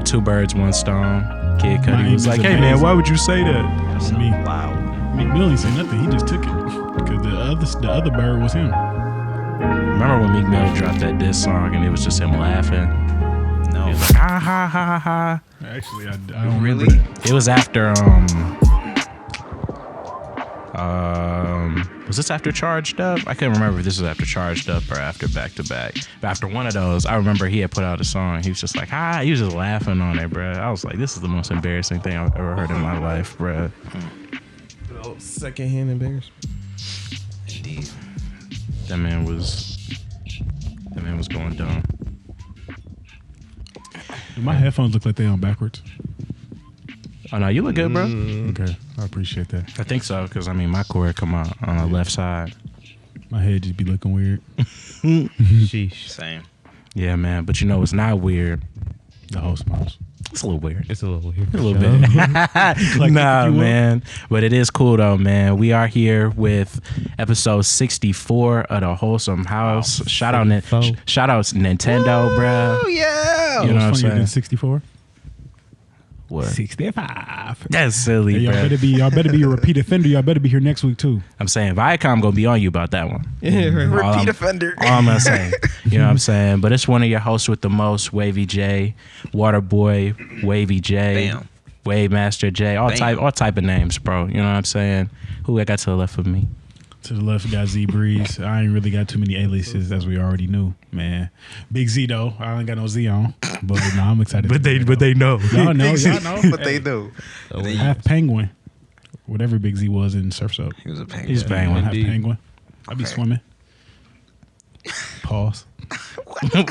two birds, one stone. Kid Cudi Mine was is like, "Hey amazing. man, why would you say that?" That's Me. loud. Meek Mill ain't say nothing. He just took it because the other bird was him. Remember when Meek Mill dropped that diss song and it was just him laughing? No. He was like, ha ha ha ha. Actually, I don't Really? remember. It was after was this after Charged Up? I couldn't remember if this was after Charged Up or after Back to Back. But after one of those, I remember he had put out a song. He was just like, he was just laughing on it, bruh. I was like, this is the most embarrassing thing I've ever heard in my life, bruh. Oh, secondhand embarrassment. Indeed. That man was going dumb. Do my headphones look like they on backwards? Oh no, you look good, bro. Okay, I appreciate that. I think so, because I mean my cord come out on the left side. My head just be looking weird. Sheesh. Same. Yeah, man. But you know it's not weird. The whole smiles. It's a little weird. It's a little weird. A little bit. Nah, man. But it is cool though, man. We are here with episode 64 of the Wholesome House. Shout out Nintendo, bro. Oh yeah. You know what I'm saying? 64? What? 65. That's silly, Hey, bro. y'all better be a repeat offender. Y'all better be here next week too. I'm saying Viacom gonna be on you about that one. Yeah, right. All Repeat offender. All I'm gonna say. You know what I'm saying? But it's one of your hosts with the most, Wavy J, Waterboy, Wavy J, Bam. Wave Master J, all Bam. type of names, bro. You know what I'm saying? Who I got to the left of me? To the left, we got Z Breeze. I ain't really got too many aliases as we already knew, man. Big Z though. I ain't got no Z on, but no, I'm excited. But they know. Y'all know, Big y'all know. But they do. And then Half penguin, whatever Big Z was in Surf's Up. he was a penguin. He's penguin. Half Indeed. penguin. I be Okay. swimming. Pause.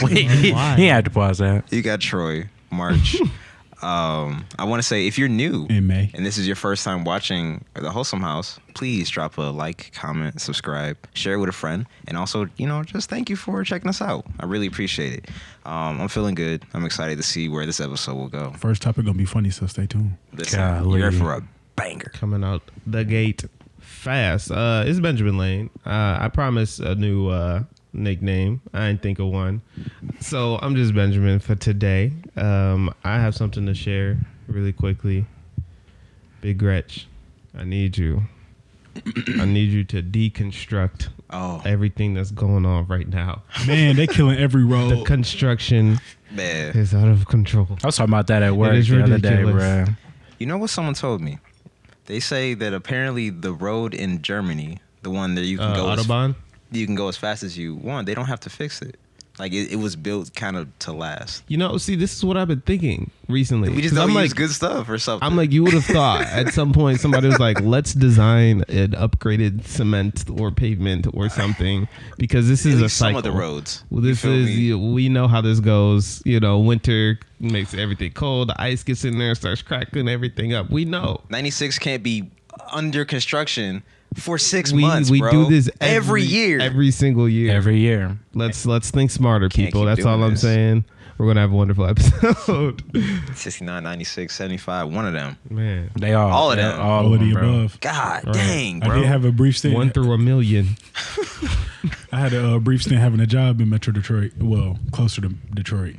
Wait, he had to pause that. You got Troy, March. I want to say if you're new In May. and this is your first time watching the Wholesome House, please drop a like, comment, subscribe, share it with a friend, and also, just thank you for checking us out. I really appreciate it. I'm feeling good. I'm excited to see where this episode will go. First topic gonna be funny, so stay tuned. Listen, Golly. you're here for a banger. Coming out the gate fast. It's Benjamin Lane. I promised a new nickname. I didn't think of one. So I'm just Benjamin for today. I have something to share really quickly. Big Gretch, I need you. I need you to deconstruct everything that's going on right now. Man, they killing every road. The construction Man. is out of control. I was talking about that at work is the other day, ridiculous. bro. You know what someone told me? They say that apparently the road in Germany, the one that you can go Autobahn? you can go as fast as you want. They don't have to fix it. Like it was built kind of to last. See, this is what I've been thinking recently. We just 'Cause don't I'm use like, good stuff or something. I'm like, you would have thought at some point somebody was like, let's design an upgraded cement or pavement or something because this at is a least some cycle. of the roads. Well, You this feel me? we know how this goes. Winter makes everything cold. The ice gets in there, starts cracking everything up. We know. 96 can't be under construction for 6 months, we bro. do this every year. every single year. Every year. Let's think smarter, people. keep That's all doing I'm this. saying. We're gonna have a wonderful episode. 69, 96, 75, one of them. Man, They all of yeah, them. all of the bro. above. God Right. dang, I bro. did have a brief stint. 1 through a million. I had a brief stint having a job in Metro Detroit. Well, closer to Detroit.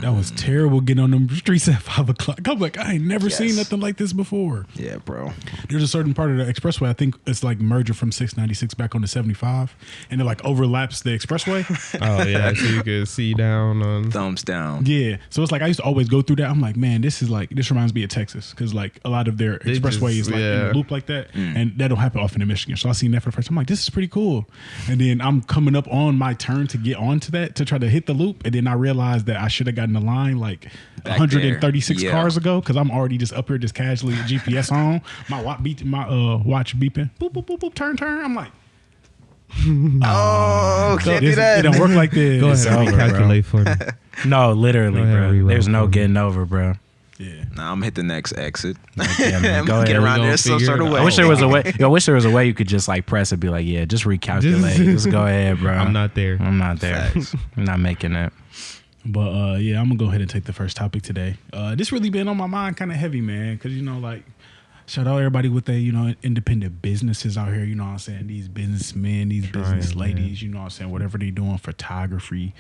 That was terrible getting on them streets at 5 o'clock. I'm like, I ain't never seen Yes. nothing like this before. Yeah, bro. There's a certain part of the expressway. I think it's like merger from 696 back onto 75, and it like overlaps the expressway. Oh yeah, so you can see down on. Thumbs down. Yeah, so it's like I used to always go through that. I'm like, man, this reminds me of Texas because like a lot of their They expressway just- is like in yeah. a loop like that, and that don't happen often in Michigan. So I seen that for the first time. I'm like, this is pretty cool. And then I'm coming up on my turn to get onto that to try to hit the loop, and then I realized that I should have gotten the line like Back 136 there. cars ago because I'm already just up here just casually with GPS on my watch beeping, boop boop boop boop, turn. I'm like, Oh, can't do it that. don't work like this. Go It's ahead, over, recalculate for me. No, literally, Go ahead, bro. reroute There's no for me. getting over, bro. Yeah. Nah, I'm gonna hit the next exit. Yeah, man. I'm Go gonna get ahead. around We there gonna some figure sort it of out. way. I wish there was a way. I wish there was a way you could just like press and be like, yeah, just recalculate. Just go ahead, bro. I'm not there. I'm not there. Facts. I'm not making it. But yeah, I'm gonna go ahead and take the first topic today. This really been on my mind kind of heavy, man, because like shout out everybody with their independent businesses out here. You know what I'm saying? These businessmen, these business man. ladies. You know what I'm saying? Whatever they doing, photography.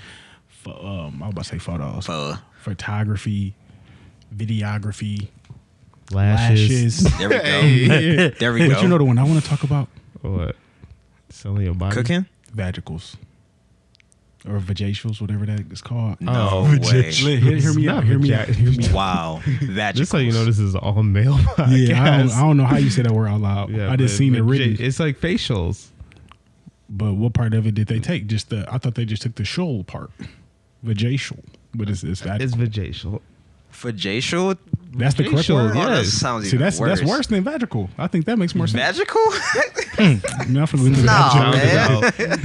I was about to say photos. Pho. Photography, videography, Lashes. There we go. Hey. There we go. But you know the one I want to talk about? What? Selling your body? Cooking? Vagicals. Or vajacials, whatever that is called. No way. Hear me out. Hear me out. Hear me out. Wow. Vagicals. Just so you know, this is all male podcast. Yeah, I don't know how you say that word out loud. Yeah, I just seen it written. It's like facials. But what part of it did they take? I thought they just took the shoal part. Vajacial. But it's vaginal. It's vajacial. Vajacial? That's the correct Vajacial, word. Oh, that yes. sounds See, even that's worse. worse than vagical. I think that makes more sense. Magical? Now for the Nah, vaginal.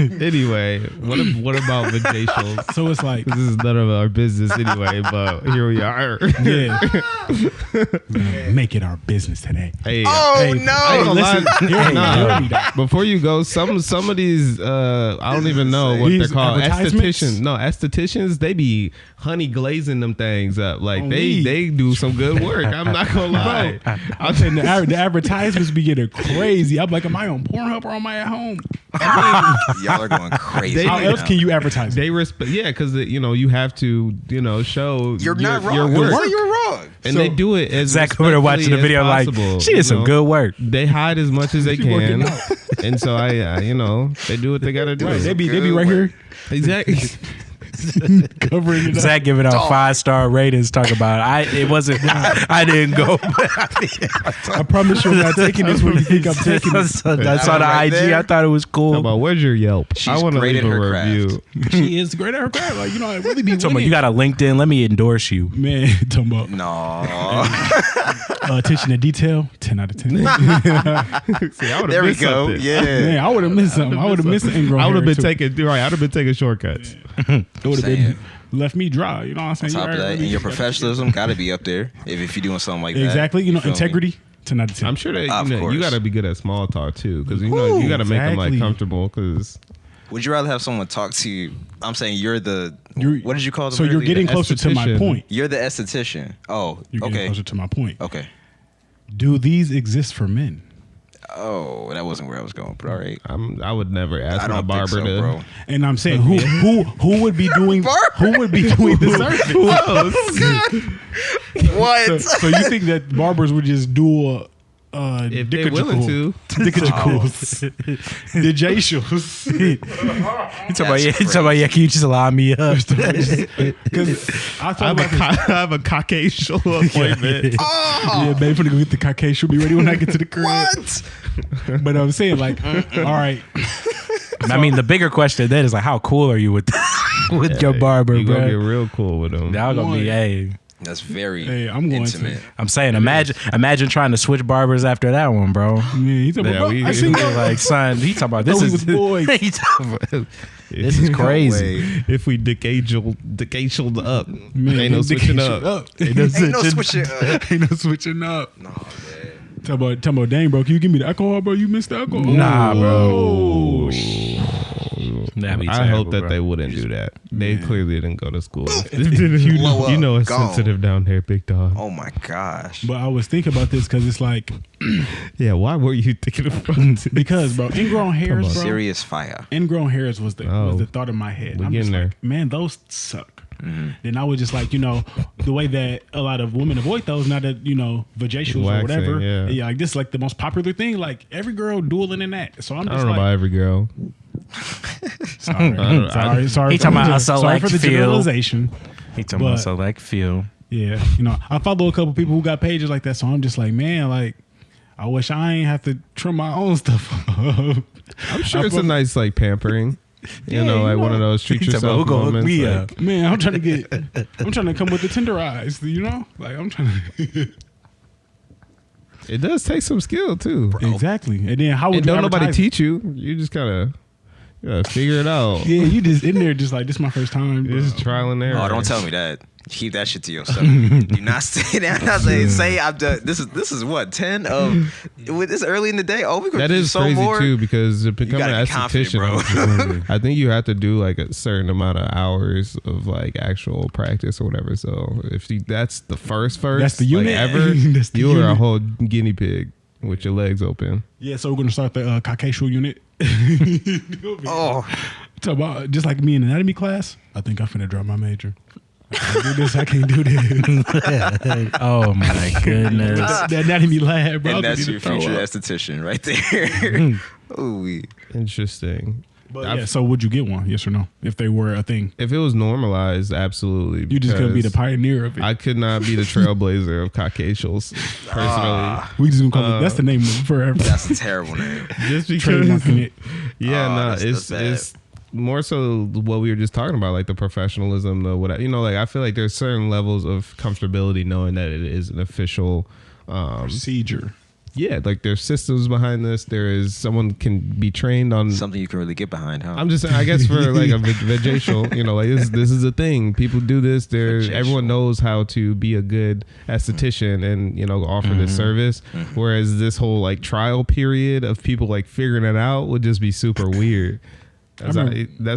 man. Anyway, what about vajacials? So it's like, This is none of our business anyway, but here we are. yeah, make it our business today. Hey, Oh, Hey, I ain't no. gonna lie. Hear Nah, me out. before you go, some of these I don't even know what they're These called. advertisements? Estheticians. No, estheticians, they be honey glazing them things up. Like On they me. do some good work. I'm not gonna lie. I'm saying the advertisements be getting crazy. I'm like, am I on Pornhub or am I at home? Y'all are going crazy. How right else now. can you advertise? They respect, yeah, because you have to, show You're not wrong. your work, So you're wrong. and they do it as Zach over there watching the respectfully video as like, possible, she did some good work. They hide as much as they working can, and so they do what they gotta do. Right, they be Good right here Exactly. covering it up. Zach giving out 5-star ratings. Talk about it wasn't. I didn't go. I promise you, I'm not taking this where you think I'm taking it. I saw the right IG. there. I thought it was How cool. about where's your Yelp? I She's want to great leave at a her review. She is great at her craft. Like, I really be Talking about, winning. you got a LinkedIn. Let me endorse you. Man, talking about No. attention to detail, 10 out of 10. See, I would've There we missed go. something. Yeah. Man, I would have missed something. I would have missed an ingrown I would have hair, been too. taking right. I'd have been taking shortcuts. It would have Saying. been left me dry. You know what I'm saying? Top of that, and your professionalism got to be up there if you're doing something like that. Exactly. You know, feel me? integrity, 10 out of 10. I'm sure that Of you course. got to be good at small talk too, because you got to make them like exactly. comfortable. Because Would you rather have someone talk to you? I'm saying You're- what did you call them? So you're earlier? getting closer to my esthetician. point. You're the esthetician. Oh, You're getting okay. closer to my point. Okay. Do these exist for men? Oh, that wasn't where I was going, but all right. I would never ask I my don't barber think so, to. bro. And I'm saying who would be doing who would be doing the service? Who else? What? So you think that barbers would just do a If they're willing to. the J-shows? You talking about, can you just line me up? Because I I thought have a Caucasian appointment. yeah, babe, finna go get the cake. She'll be ready when I get to the crib. What? But I'm saying, like, all right, I mean, the bigger question then is like, how cool are you with your barber, You gonna get bro? real cool with them. Y'all gonna be, One. hey. That's very Hey, I'm going intimate. to. I'm saying, imagine trying to switch barbers after that one, bro. Man, he's talking Yeah, about, we- I seen You're like, son, he talking about this he is was boys. he talking about, this is crazy. If we decadal up, Man, ain't no switching up. Ain't no Ain't no switching up. Ain't no switching up. No, man. Talking about, dang, bro, can you give me the alcohol, bro? You missed the alcohol. Nah, bro. Oh, That'd be I terrible, hope that bro. they wouldn't do that. They clearly didn't go to school. Blow up, you know it's gone. sensitive down there, big dog. Oh my gosh. But I was thinking about this because it's like, Yeah, why were you thinking about it? because, bro, ingrown hairs, on. bro. Serious fire. Ingrown hairs was Oh. the thought in my head. We I'm getting just there. like, man, those suck. Then I was just like, the way that a lot of women avoid those, now that vajacials or Waxing, whatever. yeah. Like this is like the most popular thing. Like every girl dueling in that. So I'm I just don't know like, about every girl. sorry, I- sorry. He for talking the about a sorry select for the few. generalization. He talking about But- select few. Yeah, I follow a couple people who got pages like that. So I'm just like, man, like I wish I ain't have to trim my own stuff up. I'm sure it's a nice like pampering. Yeah, Like one of those treat He talking about, yourself who gonna hook moments. me like, up? Man, I'm trying to come with the tenderized, Like I'm trying to It does take some skill too. exactly. And then how would And you don't nobody advertise teach you. You just gotta figure it out. it? Yeah, you just in there just like this is my first time. This is trial and error. Oh, don't tell me that. Keep that shit to yourself. Do not say that. I say I'm done. This is what 10 of. It's early in the day. Oh, we could That do is so crazy more. too because to become gotta an be confident, esthetician, I think you have to do like a certain amount of hours of like actual practice or whatever. So that's the first, That's the unit. like, ever, That's the you are a unit. whole guinea pig with your legs open. Yeah, so we're gonna start the Caucasian unit. Oh, Talk about just like me in anatomy class. I think I'm finna drop my major. I can't do this. I can't do this. Oh my goodness. That made me laugh, bro. And that's your future esthetician right there. Ooh. Interesting. But yeah, so would you get one? Yes or no? If they were a thing, If it was normalized, absolutely. you just couldn't be the because pioneer of it. I could not be the trailblazer of Caucasians, personally. We just gonna call it. That's the name of it forever. That's a terrible name. Just because, Trademarking it. yeah, Oh, no, that's bad. it's more so what we were just talking about, like the professionalism, the what, like I feel like there's certain levels of comfortability knowing that it is an official, Procedure. yeah, like there's systems behind this. There is someone can be trained on. Something you can really get behind, huh? I'm just saying, I guess for like a vegetation, like this is a thing. People do this. Everyone knows how to be a good esthetician and offer this service. Whereas this whole like trial period of people like figuring it out would just be super weird. That's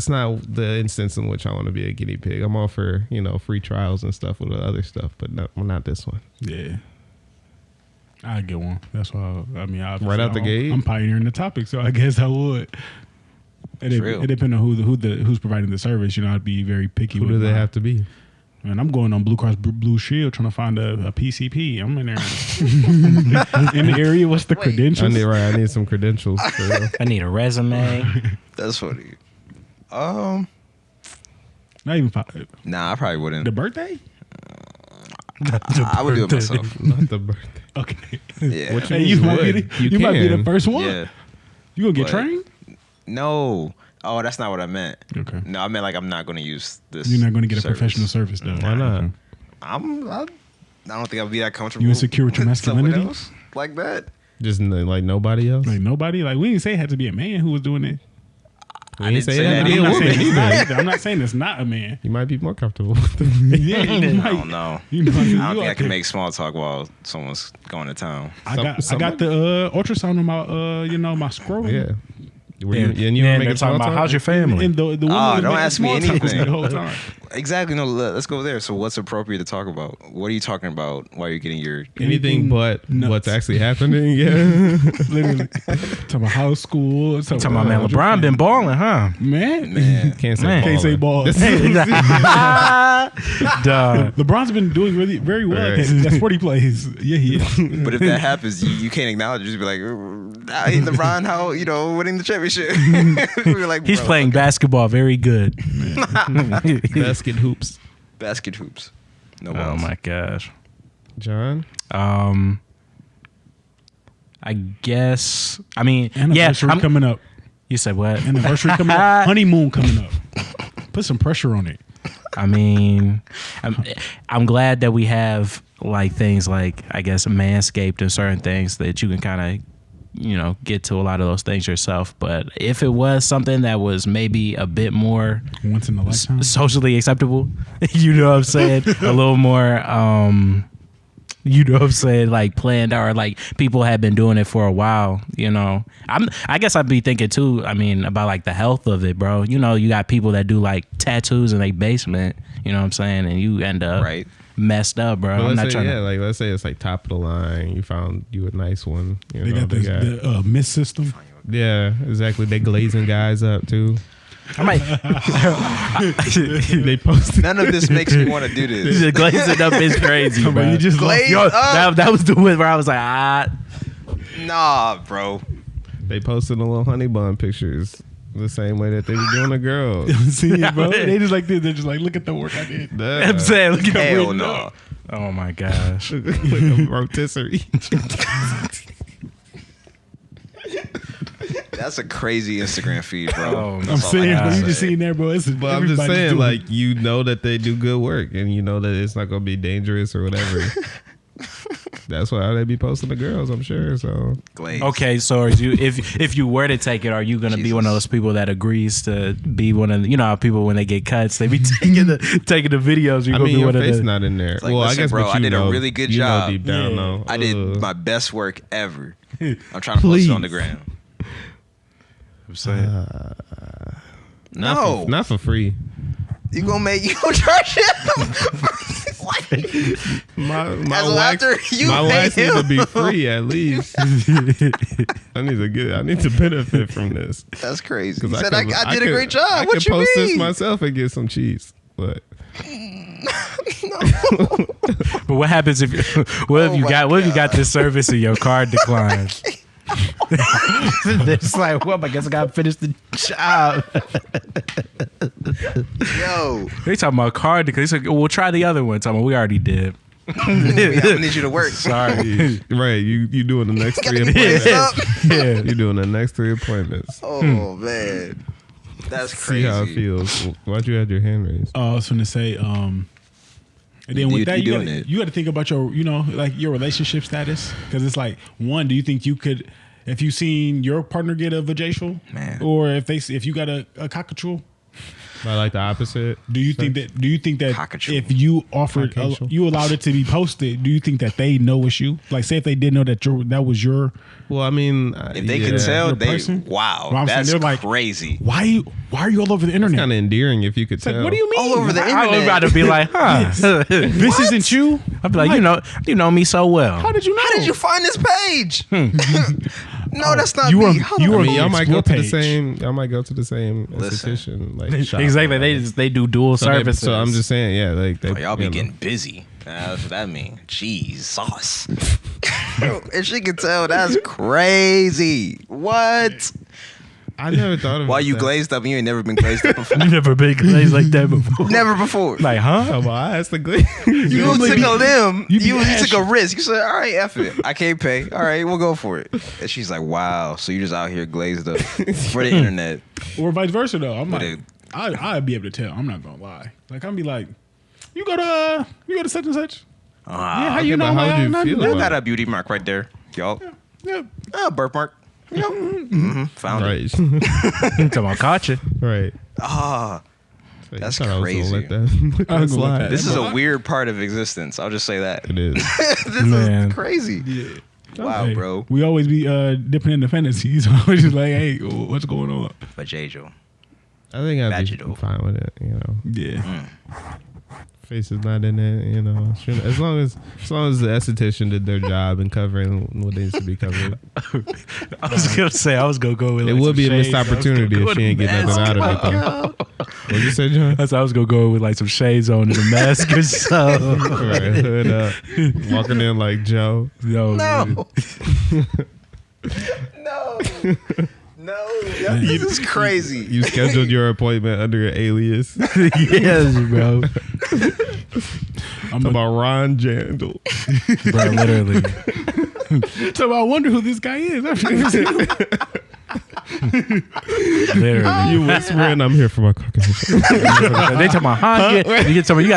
not the instance in which I want to be a guinea pig. I'm all for free trials and stuff with the other stuff, but not this one. Yeah. I get one. That's why. I mean, Right out the gate? I'm pioneering the topic, so I guess I would. It real. depends on who's providing the service. I'd be very picky. Who with do they mine. have to be? Man, I'm going on Blue Cross Blue Shield trying to find a PCP. I'm in there in the area. What's the credentials? I need some credentials. For real. I need a resume. That's funny. Not even Nah, I probably wouldn't. the birthday. I would do it myself. Not the birthday. Okay. Yeah. What Hey, you might be the, you might be the can. first one. Yeah. You gonna get But- trained? No. Oh, that's not what I meant. Okay. No, I meant like I'm not going to use this. You're not gonna get a service. professional service done. Why not? Okay. I don't think I'll be that comfortable. You insecure with your someone masculinity? else like that? Just like nobody else. Like nobody. Like we didn't say it had to be a man who was doing it. We I didn't didn't say say it had that to be a I'm not woman saying it's not either. either. I'm not saying it's not a man. You might be more comfortable with them. Yeah, you I might. don't know. You know, I don't you think out I can there. make small talk while someone's going to town. I got the ultrasound on my my scrotum. Yeah. Were And you were they're making talking small about talk? how's your family. And the woman Oh, was don't making ask me small talk with anything. the whole time. Exactly. No, let's go there. So what's appropriate to talk about? What are you talking about while you're getting your... Anything but nuts. what's actually happening? Yeah. Literally. Talking about house school. Talking about man, LeBron been balling, huh? Man. Man. Can't say Man. Can't say ball. Duh. LeBron's been doing really very well Right. at that sport he plays. Yeah, he is. But if that happens, you can't acknowledge it. Just be like, I ain't LeBron, how, winning the championship. We're like, He's bro, playing basketball very good. Basket hoops. basket hoops. No Oh balls. my gosh. John? I guess. I mean, Anniversary yeah. coming up. You said what? Anniversary coming up. Honeymoon coming up. Put some pressure on it. I mean, I'm glad that we have like things like, I guess, Manscaped and certain things that you can kind of, get to a lot of those things yourself. But if it was something that was maybe a bit more Once in a lifetime. socially acceptable, you know what I'm saying? A little more, like planned, or like people have been doing it for a while, I guess I'd be thinking too, about like the health of it, bro. You got people that do like tattoos in their basement, you know what I'm saying? And you end up Right. messed up, bro. But I'm not let's say, trying yeah, to. like let's say it's like top of the line. You found you a nice one. They got the mist system. yeah, exactly. They glazing guys up too. I might. They posted. None of this makes me want to do this. The glazing up is crazy, bro. You just Glaze Yo, up. that was the one where I was like, Nah, bro. They posted the little honey bun pictures the same way that they were doing a girl. see it, bro. They just like this. They're just like, look at the work I did. I'm saying, look at the Hell window. no. Oh my gosh. like a rotisserie. That's a crazy Instagram feed, bro. Oh, That's I'm all I saying, gotta bro, you say. just seen there, bro. But I'm just saying, like, that they do good work, and you know that it's not gonna be dangerous or whatever. That's why they be posting the girls, I'm sure. So Glaze. Okay, so if you were to take it, are you gonna be one of those people that agrees to be one of the, how people when they get cuts they be taking the videos? You I gonna mean, be your one of face the, not in there. It's like, well, listen, I guess, bro, but I did a really good job. Deep down, Yeah. though. I did Ugh. my best work ever. I'm trying to post it on the gram. I'm saying. No, not for free. you gonna charge him? My As well, wax, after you my pay wax need to him. be free at least. I need to benefit from this. That's crazy. 'Cause He said could- I did a could- great job. I What could you post mean? this myself and get some cheese, but But what happens if what if you got this service and your card declines? It's like, well, I guess I gotta finish the job. Yo, They talking about card decline. He's like, we'll try the other one. Talking about, we already did. I need you to work. Sorry. Right, you doing the next 3 What's appointments. up? Yeah. You doing the next 3 appointments. Oh man, that's See crazy. how it feels. Why'd you have your hand raised? I was gonna say, and then with that, you got to think about your, like your relationship status, because it's like, one, do you think you could, if you seen your partner get a vajacial, Man. or if you got a cockatiel, I like the opposite. do you think that Cockatiel. if you offered, Cockatiel. you allowed it to be posted, do you think that they know it's you? Like, say if they didn't know that was your, Well, I mean, If they can tell, Your they person? wow, Well, I'm saying that's they're like, crazy. why are you all over the internet? kind of endearing if you could It's like, tell. what do you mean? All over the I was internet. about to be like, huh? This isn't you. I'd be like, you know me so well. How did you know? How did you find this page? No, that's not you me. were- Hold you on. were- Y'all might go Explore to the page. same. Y'all might go to the same Listen. institution. Like shop. Exactly. They do dual services. So I'm just saying, yeah, like they, Oh, y'all be you know. getting busy. That's what that means. Jeez, sauce. If she can tell, that's crazy. What? I never thought of. Why you glazed up? You ain't never been glazed up before. never been glazed like that before. Never before. Like, huh? Oh, well, I asked the glaze. You normally took be- a limb. you be You took a ashy. risk. You said, "All right, F it. I can't pay. All right, we'll go for it." And she's like, "Wow, so you just out here glazed up for the internet?" Or vice versa though. I'm But like, I'd be able to tell. I'm not gonna lie. Like I'm be like, you go to such and such. Yeah, how you know? but how my- would you not- feel You about got a beauty mark right there, y'all. Yeah. Birthmark. Yep. Found it. Right, Talking about caught you. right. Ah, That's I thought I was gonna crazy. let that, I was gonna let slide. that- this is a weird part of existence. I'll just say that. It is. This Man. is crazy. Yeah. Wow, Hey, bro. We always be dipping into fantasies. I was just like, hey, what's going on? But J-Jo. I think I'd be Vaginal. fine with it. You know, Yeah. face is not in it. You know, as long as the esthetician did their job in covering what needs to be covered. I was gonna say I was gonna go with. It like, would be a some missed shades. I was gonna opportunity go if with she ain't a get nothing mask. out of it. What you say, John? That's why I was gonna go with like some shades on and a mask or something. Right, hood up, walking in like Joe. No, No. No. No. This is crazy. You scheduled your appointment under an alias. yes, bro. I'm About Ron Jandal. Bro, literally, so I wonder who this guy is. literally. You whispering, I'm here for my cooking. They talking about huh? You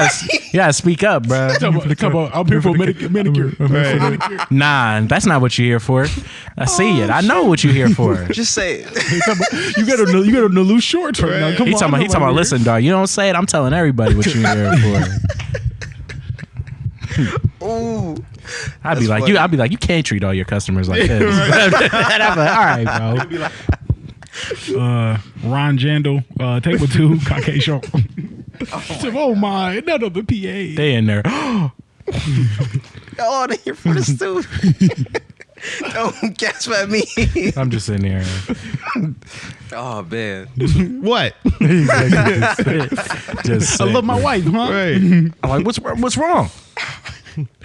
gotta speak up, bro. Come on, I'm here for manicure. Nah, that's not what you're here for. I see it. I know what you're here for. Just say it. You got a loose shorts right now. Come He on, talking about, listen, dog, you don't say it. I'm telling everybody what you're here for. Ooh. I'd be That's like, funny. you can't treat all your customers like this. And I'm like, all right, bro. Ron Jandal, table 2, Caucasian. Oh my, another PA. They in there. Y'all out here for this too. Don't gasp at me. I'm just sitting there. Oh man. What? Just I love my wife, huh? Right. I'm like, what's wrong?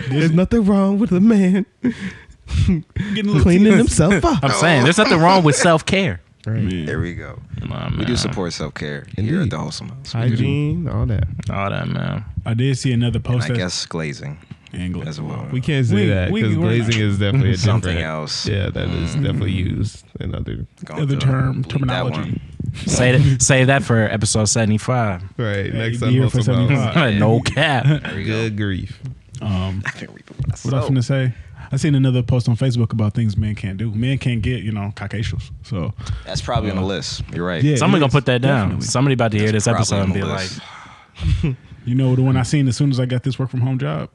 There's nothing wrong with a man Getting a little cleaning himself up. I'm saying there's nothing wrong with self care. There we go. We do support self-care here Indeed. at the Wholesome House. Hygiene, all that. All that, man. I did see another And post I guess glazing as well. We can't say We- that we- because we're glazing not- is definitely a Something different. else. Yeah, that is definitely used in other. Going other through term it. Leave that terminology. one. Save that for episode 75. Right. Next be time, here for Wholesome House. 75. No cap. There we go. Good grief. I can read What I was myself. gonna say? I seen another post on Facebook about things men can't do. Men can't get, Caucasians. So That's probably on the list. You're right. Yeah. Somebody it gonna is, put that down. definitely. Somebody about to hear this That's episode and probably be on the like, list. the one I seen as soon as I got this work from home job.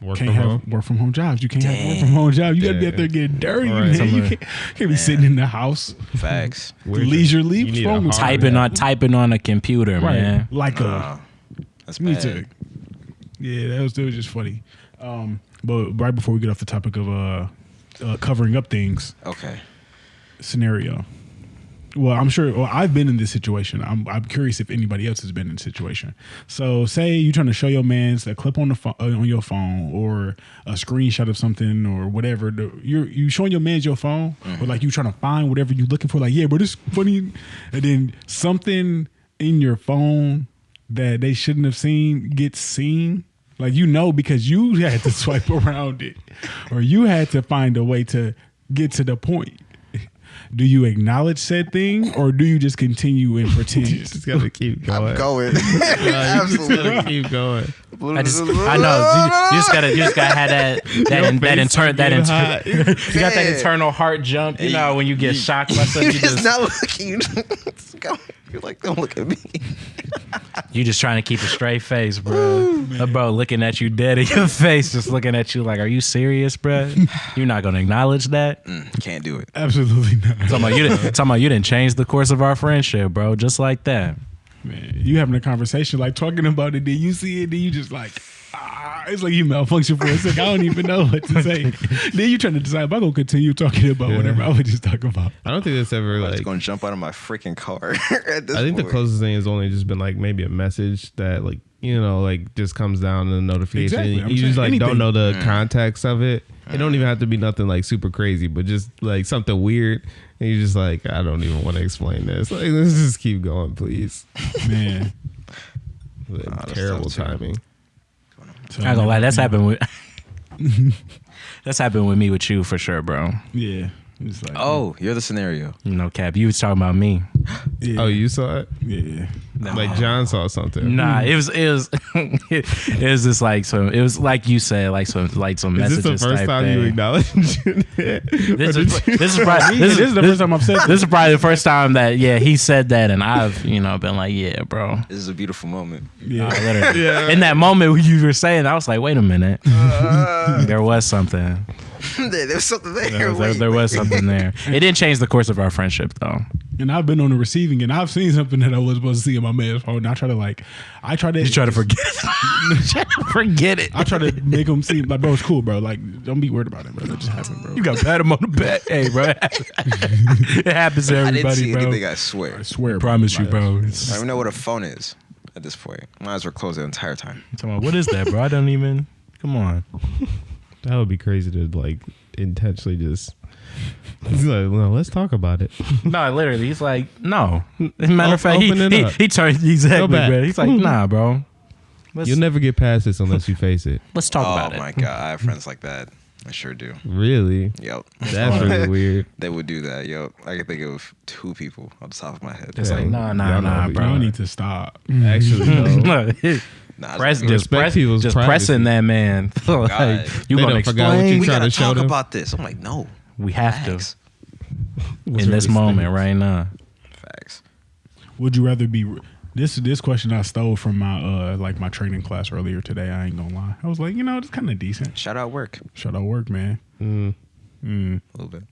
Work Can't from have home. work from home jobs. You can't have work from home jobs. You gotta be out there getting dirty, Right. man. You can't be sitting in the house. Facts. Where's leisurely. you What's need wrong a with hard- typing on a computer, Right. man. Like That's me bad. too. Yeah, that was just funny. But right before we get off the topic of covering up things Okay. scenario, well, I'm sure. Well, I've been in this situation. I'm curious if anybody else has been in this situation. So, say you're trying to show your man's a clip on the on your phone or a screenshot of something or whatever. You showing your man's your phone, or like you trying to find whatever you're looking for. Like, yeah, but it's funny, and then something in your phone that they shouldn't have seen gets seen. Like, because you had to swipe around it, or you had to find a way to get to the point. Do you acknowledge said thing, or do you just continue and pretend? You just gotta keep going. I'm going. You just Absolutely. gotta keep going. I know. You just gotta have that internal heart jump. You know, when you get shocked by something, You just not looking. You're like, don't look at me. You just trying to keep a straight face, bro. Bro, looking at you dead in your face, just looking at you like, are you serious, bro? You're not gonna acknowledge that? Can't do it. Absolutely not. Talking about you didn't change the course of our friendship, bro. Just like that. Man, you having a conversation, like talking about it, then you see it, then you just like, it's like you malfunction for a second. I don't even know what to say. Then you trying to decide if I'm gonna continue talking about whatever I would just talk about. I don't think that's ever I'm like going to jump out of my freaking car. I think the closest thing has only just been like maybe a message that like, you know, like just comes down in the notification. Exactly. You just like anything. don't know the context of it. It don't even have to be nothing like super crazy, but just like something weird. And you're just like, I don't even want to explain this. Like, let's just keep going, please. Man. Terrible timing. So, I ain't gonna lie, that's happened with me with you for sure, bro. Yeah. It's like, Oh, you're the scenario. You know, Cap, you was talking about me. yeah. Oh, you saw it? Yeah. Like John saw something. Nah, it was just like some. It was like you said, like some Is messages. this the first type time thing. you acknowledge it? This is probably This is the first time I've said this is probably the first time that he said that, and I've been like, yeah, bro. This is a beautiful moment. Yeah. Literally. Yeah. In that moment when you were saying, I was like, wait a minute, there was something. There was something there. There was something there. It didn't change the course of our friendship, though. And I've been on the receiving end. I've seen something that I was supposed to see in my man's phone. And I try to You try to forget. Forget it. I try to make them seem like, bro, it's cool, bro. Like, don't be worried about it, bro. That just happened, bro. You got to pat him on the back. Hey, bro. It happens to I didn't everybody, see bro. anything, I swear. I swear, Promise you, bro. I don't even know what a phone is at this point. Might as well close the entire time. What is that, bro? I don't even. Come on. That would be crazy to like intentionally just. He's like, well, let's talk about it. No, literally, he's like, no. Matter of fact, Open it up. he turned exactly, back. bro. He's like, nah, bro. You'll never get past this unless you face it. Let's talk about it. Oh my god, I have friends like that. I sure do. Really? Yep. That's really weird. They would do that. Yep. I can think of 2 people on the top of my head. It's Yeah. like, nah, Y'all know, bro. Y'all need to stop. Actually, no. Nah, Press, it's- Respect people's just privacy. pressing that man. Like, God. you They gonna done forgot what explain? you we trying gotta to show talk them. about this. I'm like, no. We have Facts. to in this moment right now. Facts. Would you rather be this question I stole from my my training class earlier today. I ain't gonna lie. I was like, it's kind of decent. Shout out work. Shout out work, man. A little bit.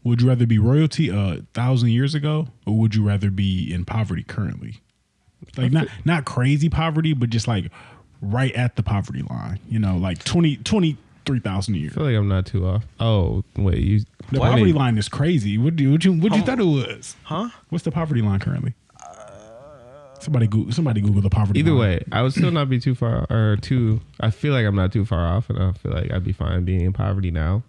Would you rather be royalty 1,000 years ago, or would you rather be in poverty currently? Like not crazy poverty, but just like right at the poverty line. Like 23,000 a year. I feel like I'm not too off. Oh, wait. The poverty line is crazy. What you thought it was? Huh? What's the poverty line currently? Somebody Google the poverty Either line. way, I would still not be too far I feel like I'm not too far off, and I feel like I'd be fine being in poverty now.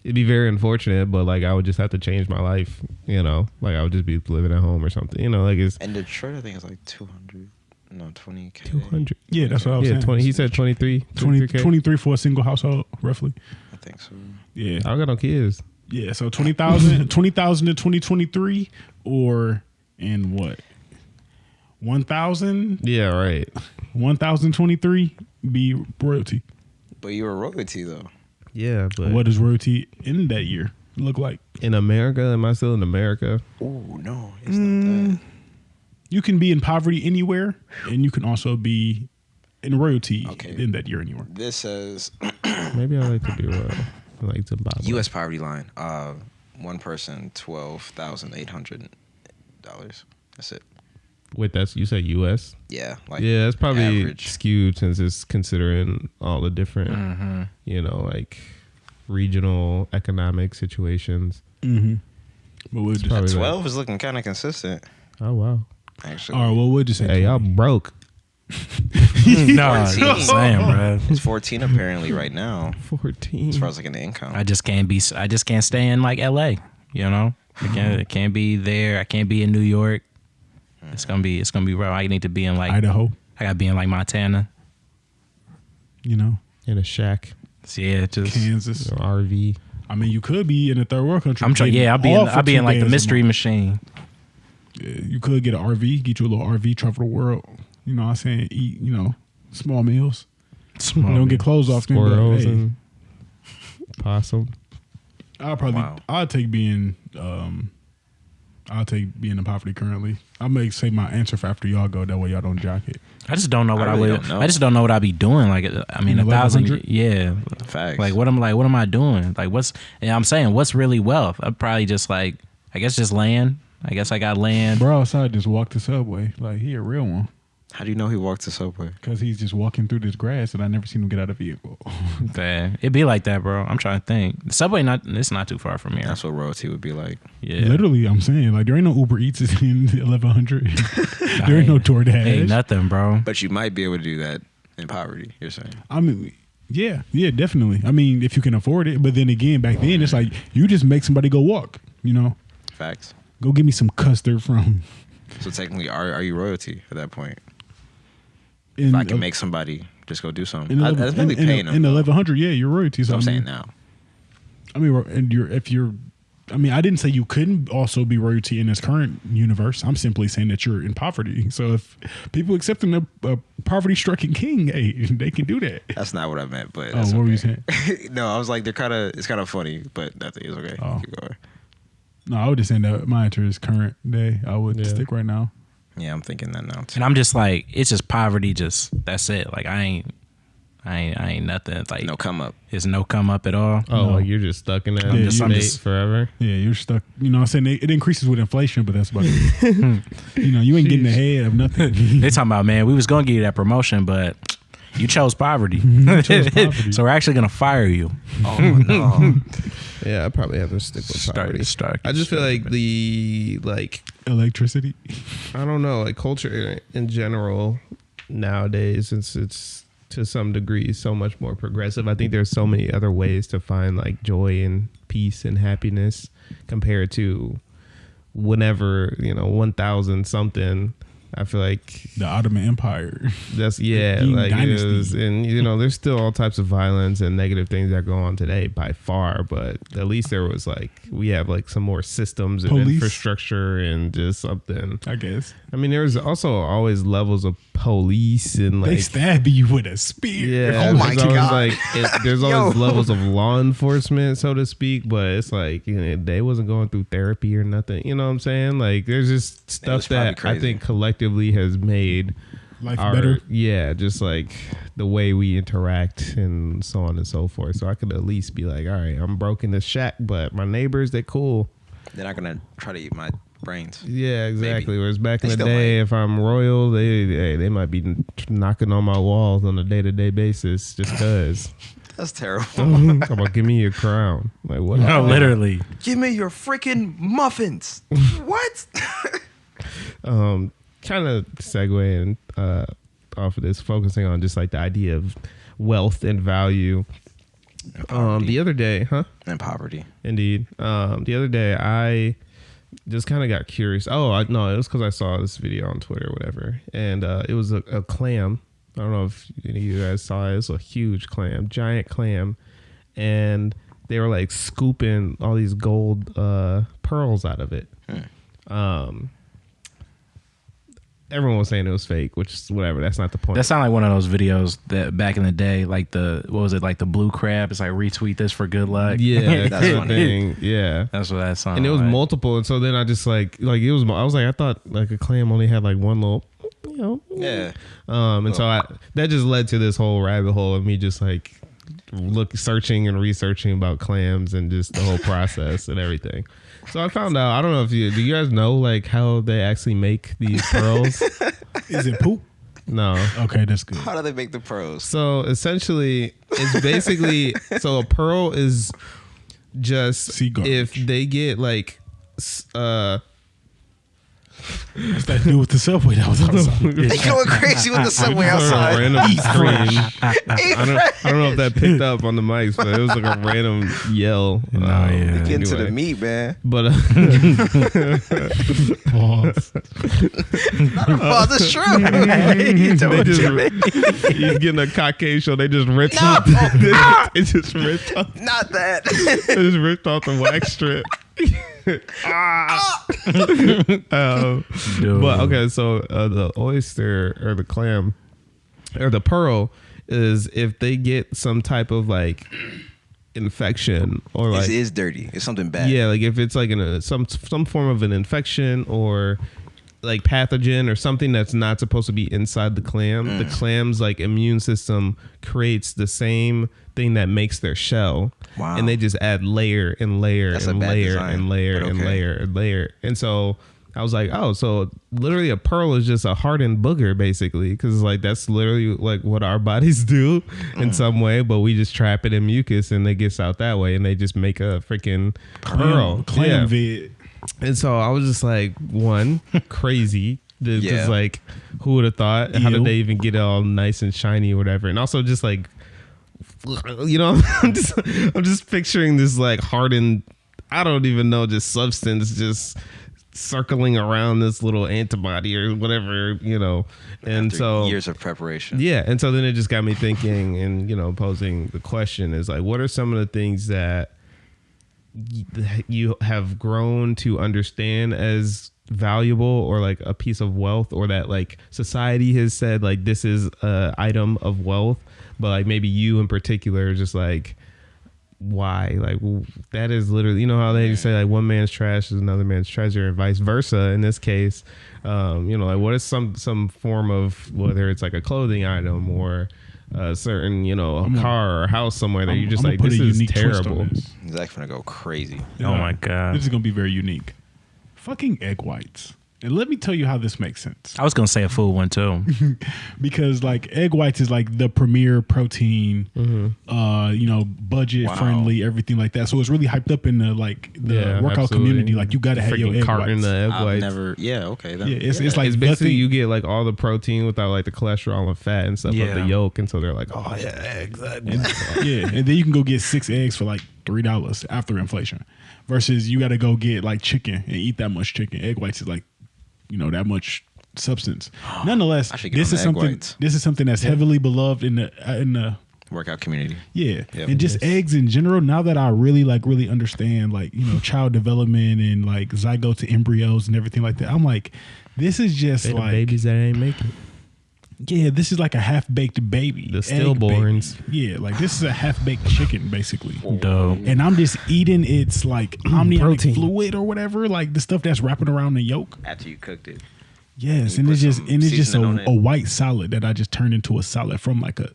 It'd be very unfortunate, but like I would just have to change my life, like I would just be living at home or something, like it's And Detroit, I think, is like 200. No, 20K. 200. Yeah, that's what I was saying. 20. He said 23. 23 for a single household, roughly. I think so. Yeah. I don't got no kids. Yeah, so 20,000 20,000 to 2023, or in what? 1,000? Yeah, right. 1,023 be royalty. But you were royalty, though. Yeah, but What does royalty in that year look like? in America, am I still in America? Oh, no. It's not that. You can be in poverty anywhere, and you can also be in royalty Okay. in that year anywhere. This says Maybe I like to do like Zimbabwe. U.S. poverty line. One person, $12,800. That's it. Wait, you said U.S. Yeah. Like Yeah, that's probably average. skewed since it's considering all the different, like regional economic situations. Mm-hmm. But we'll just, probably 12 is looking kind of consistent, Oh wow. actually. all right, well, we'll just say Hey, y'all broke. No, I'm just saying, bro. It's 14 apparently right now, 14. as far as like an income. I just can't stay in like LA, you know? I can't be there. I can't be in New York. It's gonna be rough. I need to be in like Idaho, I gotta be in like Montana. you know, In a shack. So yeah, just Kansas. Or RV. I mean, you could be in a third world country. I'm trying. getting Yeah, off for I'll be 2 in like the days a mystery month. machine. Yeah, you could get an RV, get you a little RV, travel the world. You know what I'm saying? Eat, you know, small meals. You don't get clothes off. Squirrels Hey, and possum. I'll take being in poverty currently. I may say my answer for after y'all go. That way y'all don't jock it. I just don't know what I I really would. don't know. I just don't know what I'd be doing. Like, I mean, In 1,000. Yeah. Facts. Like, what am I doing? Like, I'm saying, what's really wealth? I'd probably just like, I guess just land. I guess I got land. Bro outside just walked the subway. Like, he a real one. How do you know he walked the subway? Because he's just walking through this grass and I never seen him get out of the vehicle. Man, it'd be like that, bro. I'm trying to think. The subway, it's not too far from here. That's what royalty would be like. Yeah. Literally, I'm saying. Like, there ain't no Uber Eats in 1100. There ain't no DoorDash. Ain't nothing, bro. But you might be able to do that in poverty, you're saying. I mean, yeah, definitely. I mean, if you can afford it. But then again, back then, it's like, you just make somebody go walk, you know? Facts. Go get me some custard from... So technically, are you royalty at that point? In, If I can make somebody just go do something. in That's really paying them. in though. 1100, yeah, you're royalty. That's So what I'm I saying mean, now. I mean, I mean, I didn't say you couldn't also be royalty in this current universe. I'm simply saying that you're in poverty. So if people accepting a poverty-stricken king, hey, they can do that. That's not what I meant, but Oh, that's what were you okay. saying? No, I was like, it's kind of funny, but nothing is okay. Oh. Keep going. No, I would just say that my answer is current day. I would Yeah. stick right now. Yeah, I'm thinking that now too. And I'm just like, it's just poverty. Just that's it. Like I ain't nothing. Like No come up. There's no come up at all. Oh, No. like you're just stuck in that Yeah, state I'm just- forever. Yeah, you're stuck. You know what I'm saying? It increases with inflation, but that's about it. You know, you ain't getting ahead of nothing. They talking about, man, we was gonna give you that promotion, but you chose poverty. chose poverty. So we're actually gonna fire you. Oh no. Yeah, I probably have to stick with poverty. Start. I just feel like the Electricity. I don't know, like culture in general nowadays, since it's to some degree so much more progressive. I think there's so many other ways to find like joy and peace and happiness compared to whenever, 1000 something. I feel like The Ottoman Empire. that's like dynasty. it was, and there's still all types of violence and negative things that go on today by far, but at least there was like we have like some more systems and Police. infrastructure and just something. I guess. I mean, there's also always levels of police and They like stab you with a spear. yeah, Oh my there's always, God. like there's always levels of law enforcement, so to speak, but it's like they wasn't going through therapy or nothing. You know what I'm saying? Like there's just stuff was probably that I crazy. think collectively has made Life our better. just like the way we interact and so on and so forth. So I could at least be like, all right, I'm broke in this shack, but my neighbors, they cool. They're not gonna try to eat my brains. Yeah, exactly. Maybe. Whereas back They in the still day, might. if I'm royal, they might be knocking on my walls on a day-to-day basis just cause. That's terrible. Come on, give me your crown. Like what? No, literally. Give me your freaking muffins. What? Kind of segueing off of this, focusing on just like the idea of wealth and value. The other day, And poverty. Indeed. The other day, I just kind of got curious. Oh, no, it was because I saw this video on Twitter or whatever. And it was a clam. I don't know if any of you guys saw it. It's a huge clam, giant clam. And they were like scooping all these gold pearls out of it. Everyone was saying it was fake, which is whatever. That's not the point. That sounded like one of those videos that back in the day, like what was it, like the blue crab? It's like retweet this for good luck. Yeah, That's that funny. thing. Yeah. That's what that sounded And it was like. multiple, and so then I just like it was. I was like, I thought like a clam only had like one little, Yeah. And so that just led to this whole rabbit hole of me just like searching and researching about clams and just the whole process and everything. So I found out. I don't know if do you guys know like how they actually make these pearls? Is it poop? No. Okay, that's good. How do they make the pros? So essentially, it's basically so a pearl is just Sea garbage. if they get like What's that dude with the subway that was outside? They going crazy with the subway A outside. random scream. Eat I don't know if that picked up on the mics, but it was like a random yell. yeah. Get into the Anyway. meat, man. But Pause. Oh, that's true. he's getting a cockade show. They just ripped No. off. They just ripped off. Not that. They just ripped off the wax strip. But okay, so the oyster or the clam or the pearl is if they get some type of like infection or like It is dirty. It's something bad. yeah, like if it's like in some form of an infection or like pathogen or something that's not supposed to be inside the clam, the clam's like immune system creates the same thing that makes their shell. Wow. And they just add layer and layer That's a and bad layer design, and layer but and okay. layer and layer. And so I was like, oh, so literally a pearl is just a hardened booger, basically, because like that's literally like what our bodies do in some way, but we just trap it in mucus and it gets out that way, and they just make a freaking pearl. Clam vid. And so I was just like, one, crazy. Because Yeah. like, who would have thought? How Ew. did they even get it all nice and shiny or whatever? And also just like, you know, I'm just picturing this like hardened, I don't even know, just substance just circling around this little antibody or whatever, you know. And After so years of preparation. yeah, and so then it just got me thinking, and you know, posing the question is like, what are some of the things that you have grown to understand as valuable or like a piece of wealth, or that like society has said like this is a item of wealth, but like maybe you in particular are just like, why? Like that is literally, you know how they say like one man's trash is another man's treasure and vice versa in this case. You know, like what is some form of, whether it's like a clothing item or a certain, you know, a car or a house somewhere that you're just like, this is terrible. Zach's gonna go crazy. Oh my God. This is gonna be very unique. Fucking egg whites. And let me tell you how this makes sense. I was gonna say a food one too. Because like egg whites is like the premier protein, you know, budget friendly, everything like that. So it's really hyped up in the like the workout absolutely. community. Like you gotta have your Freaking egg carton whites. the egg I've whites. never. Yeah. Okay. Then. Yeah, it's like It's basically nothing- you get like all the protein without like the cholesterol and fat and stuff of Yeah. the yolk, and so they're like, oh yeah, eggs. yeah, and then you can go get 6 eggs for like $3 after inflation, versus you got to go get like chicken and eat that much chicken. Egg whites is like, you know, that much substance. Nonetheless, I should get this on is the egg something. whites. This is something that's heavily beloved in the Workout community. yeah, Yep. and just eggs in general. Now that I really understand like, you know, child development and like zygote to embryos and everything like that, I'm like, this is just They the like babies that ain't making. yeah, this is like a half-baked baby. The egg stillborns. baby. Yeah, like this is a half-baked chicken, basically. Dope. And I'm just eating its like amniotic protein. fluid or whatever, like the stuff that's wrapping around the yolk. After you cooked it. Yes, You and put it's just some and it's just seasoning on it. a white salad that I just turned into a salad from like a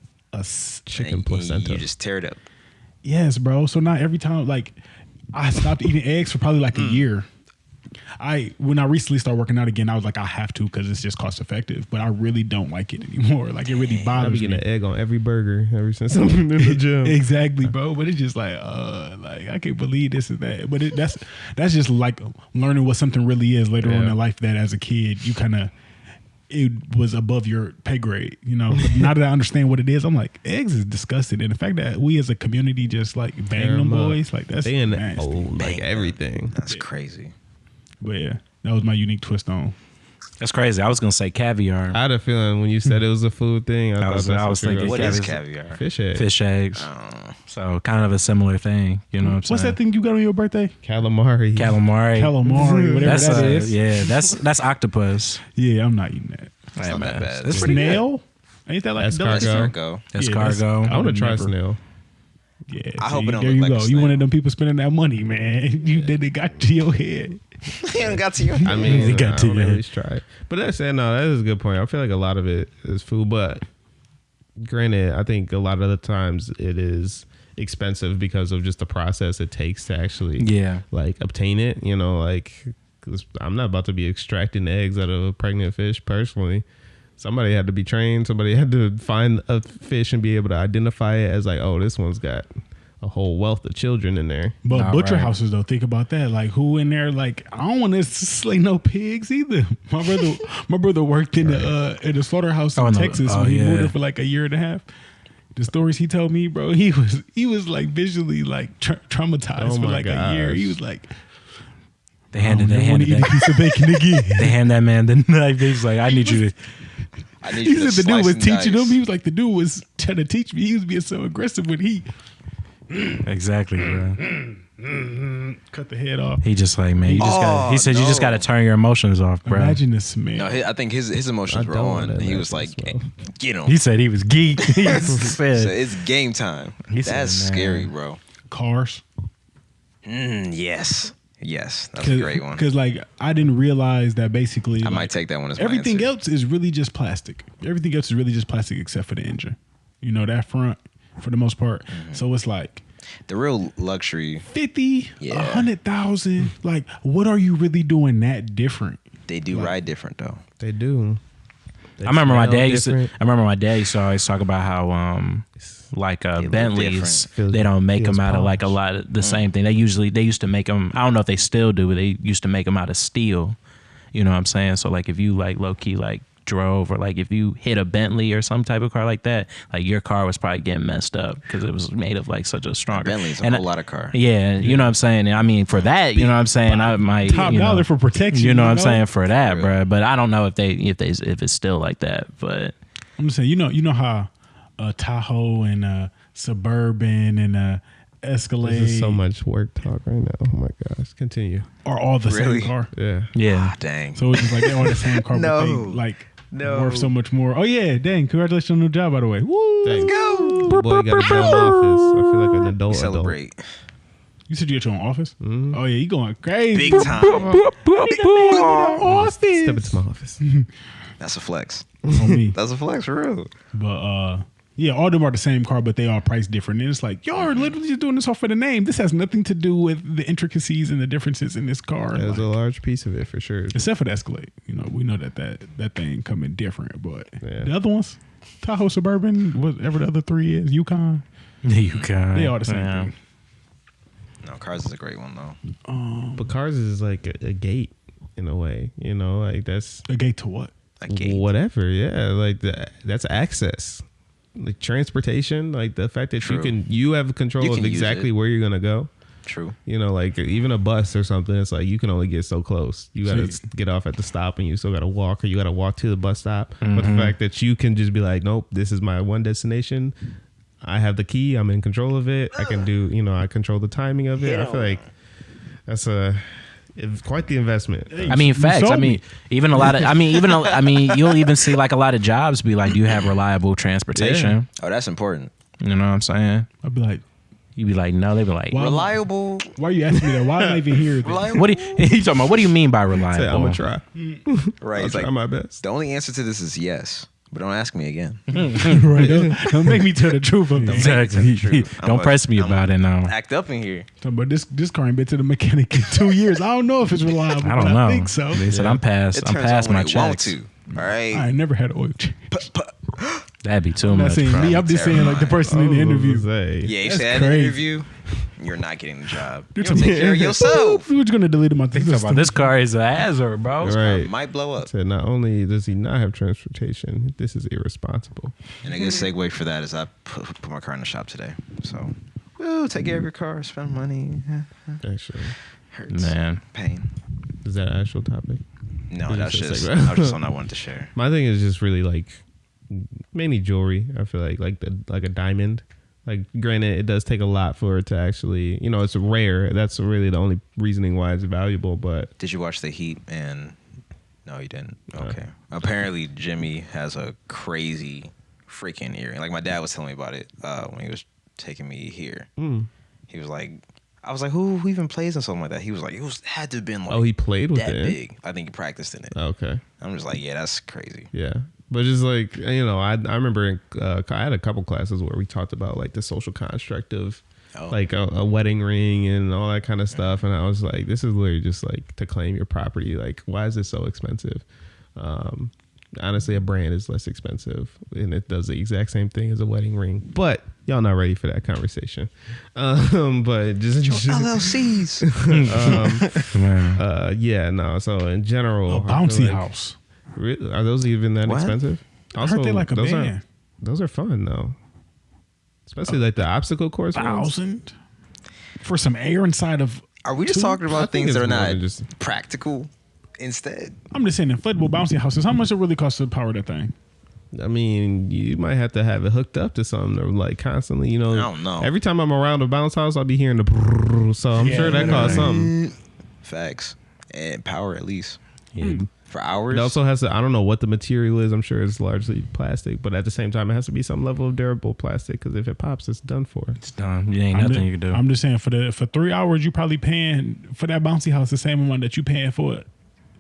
Chicken And placenta. You just tear it up. yes, bro. So now every time like I stopped eating eggs for probably like a year. When I recently started working out again, I was like, I have to because it's just cost effective. But I really don't like it anymore. Like it really I've been bothers getting me. an egg on every burger ever since I've been in the gym. Exactly, bro. But it's just like I can't believe this and that. But that's just like learning what something really is later on Yeah. in life. That as a kid, you kind of it was above your pay grade, you know. But now that I understand what it is, I'm like, eggs is disgusting. And the fact that we as a community just like bang Tear them 'em up. boys, like that's They in nasty. like everything. That's crazy. But yeah, that was my unique twist on. That's crazy. I was gonna say caviar. I had a feeling when you said it was a food thing. I was thinking What caviar. is caviar? fish egg, Fish eggs. So kind of a similar thing. You know what I'm saying? What's that thing you got on your birthday? calamari. Calamari. Calamari, whatever That's that is. yeah. That's octopus. Yeah, I'm not eating that. It's Hey, not man. that bad. It's pretty good. Snail? Ain't that like Escargot. Escargot. Escargot. I want to would try never- snail. Yeah, I see, hope it don't there look you like a go. You snail. one of them people spending that money, man. You then they got to your head. He ain't got to you. I mean, They got I to want to that. at least try it. But that said, no, that is a good point. I feel like a lot of it is food, but granted, I think a lot of the times it is expensive because of just the process it takes to actually Yeah. like obtain it. You know, like 'cause I'm not about to be extracting eggs out of a pregnant fish personally. Somebody had to be trained. Somebody had to find a fish and be able to identify it as like, oh, this one's got a whole wealth of children in there. But Nah, butcher right. houses though, think about that. Like who in there? Like I don't want to slay no pigs either. My brother worked in the slaughterhouse in Oh, no. Texas Oh, when he yeah. moved there for like a year and a half. The stories he told me, bro, he was like visually like traumatized Oh for my like a year. gosh. He was like, They handed I don't want to eat a that. piece of bacon again. They hand that man the knife. They was like, I need you to. I need He you to said the dude slice was and teaching dice. him. He was like, the dude was trying to teach me. He was being so aggressive when he Exactly, bro. cut the head off. He just like, man, you just got. He said you just no. got to turn your emotions off, bro. Imagine the smell. No, I think his emotions I were don't on. wanna And he imagine was like, as well. get him. He said he was geek. He So said, it's game time. He said, That's man. scary, bro. Cars. Yes. Yes. That's a great one. Because like I didn't realize that basically I like, might take that one as my everything answer. else is really just plastic. Everything else is really just plastic except for the engine. You know, that front for the most part. Mm-hmm. So it's like The real luxury, 50, Yeah. 100,000. Like, what are you really doing that different? they do ride different though. They do. They I remember my smell dad used to. different. I remember my dad used to always talk about how like look Bentleys, different. they don't make Feels them out of like a polished. lot of the same thing. They used to make them. I don't know if they still do, but they used to make them out of steel. You know what I'm saying? So like if you like low key like drove or like if you hit a Bentley or some type of car like that, like your car was probably getting messed up because it was made of like such a stronger. Bentley's a and whole lot of car. Yeah, you know what I'm saying. And I mean for that, you know what I'm saying. I might Top you know, dollar for protection. You know what I'm saying for that, Real. bro. But I don't know if it's still like that. But I'm just saying, you know how Tahoe and Suburban and Escalade This is so much work talk right now. Oh my gosh. Continue. are all the Really? same car. Yeah. yeah, Dang. So it's just like they're all the same car, No. but they like No. worth so much more. Oh yeah, dang! Congratulations on the new job, by the way. Woo! Thanks. go. Boy, you got a own office. I feel like an adult. Celebrate. You said you got your own office? Mhm. Oh yeah, you going crazy? Big time. Office. Step into my office. That's a flex. On me. That's a flex for real. But yeah, all of them are the same car, but they are priced different. And it's like, y'all are literally just doing this off for the name. This has nothing to do with the intricacies and the differences in this car. There's Like, a large piece of it for sure. except for the Escalade. You know, we know that thing coming different. But Yeah. the other ones, Tahoe, Suburban, whatever the other three is, Yukon, you can. they are the same thing. No, Cars is a great one though. But cars is like a gate in a way, you know, like that's A gate to what? A gate. whatever. Yeah, like that's access, like transportation, like the fact that True. you have control You of can use exactly it. where you're gonna go. True. You know, like even a bus or something, it's like you can only get so close. You got to get off at the stop and you still got to walk, or you got to walk to the bus stop. But the fact that you can just be like, nope, this is my one destination. I have the key. I'm in control of it. I can do, you know, I control the timing of it. I feel like that's it's quite the investment. I mean, You facts. sold I mean, me. even a lot of. I mean, you'll even see like a lot of jobs be like, "Do you have reliable transportation?" Oh, that's important. You know what I'm saying? I'd be like, You be like, "No." They be like, Why- Reliable. why are you asking me that? Why am I even here? then? Reliable. "What do you talking about? What do you mean by Say, reliable?" I'm gonna try. Right. I'll It's try like my best. the only answer to this is yes, but don't ask me again. Right? Don't make me tell the truth of things. Exactly. I'm Don't a- press me I'm about a- it now. Act up in here. But this car ain't been to the mechanic in 2 years. I don't know if it's reliable. I but don't know. I think so. They said I'm past. It I'm turns past on my when it want checks. to. All right. I ain't never had an oil change. That'd be too I'm not much. saying me. I'm just saying like the person in the interview. Yeah, you That's said in the crazy. interview, you're not getting the job. You're You don't take care of yourself. We're just gonna delete him out the Talking system. about this car is a hazard, bro. Right. Might blow up. Said not only does he not have transportation, this is irresponsible. And a good segue for that is I put my car in the shop today. So, woo, take care of your car, spend money. Actually, Hurts. Man, Pain. is that an actual topic? No, You that's just just, said that that. was just something I wanted to share. My thing is just really like mainly jewelry. I feel like a diamond. Like, granted, it does take a lot for it to actually, you know, it's rare. That's really the only reasoning why it's valuable. But Did you watch The Heat? And no, you didn't. Okay. Apparently, Jimmy has a crazy freaking earring. Like my dad was telling me about it when he was taking me here. He was like, I was like, who even plays in something like that? He was like, had to have been like, oh, he played with that it. big. I think he practiced in it. Okay, I'm just like, yeah, that's crazy. yeah. But just like, you know, I remember I had a couple classes where we talked about like the social construct of like a wedding ring and all that kind of stuff. And I was like, this is literally just like to claim your property. Like, why is this so expensive? Honestly, a brand is less expensive and it does the exact same thing as a wedding ring. But Y'all not ready for that conversation. But just LLCs. Yeah, no. So in general, A bouncy house. Really, are those even that What? expensive? I heard they like a band. Those are fun though, especially like the obstacle course ones. 1,000 for some air inside of. Are we just talking I about think things that it's are more not than just- practical instead? I'm just saying, inflatable bouncy houses. How much it really costs to power that thing? I mean, you might have to have it hooked up to something or like constantly, you know. I don't know. Every time I'm around a bounce house, I'll be hearing the brrrr, so I'm sure that costs something. Facts. And power at least. Yeah. For hours. It also has to, I don't know what the material is. I'm sure it's largely plastic, but at the same time, it has to be some level of durable plastic because if it pops, it's done for. It's done. You ain't nothing you can do. I'm just saying, for 3 hours, you probably paying for that bouncy house the same amount that you paying for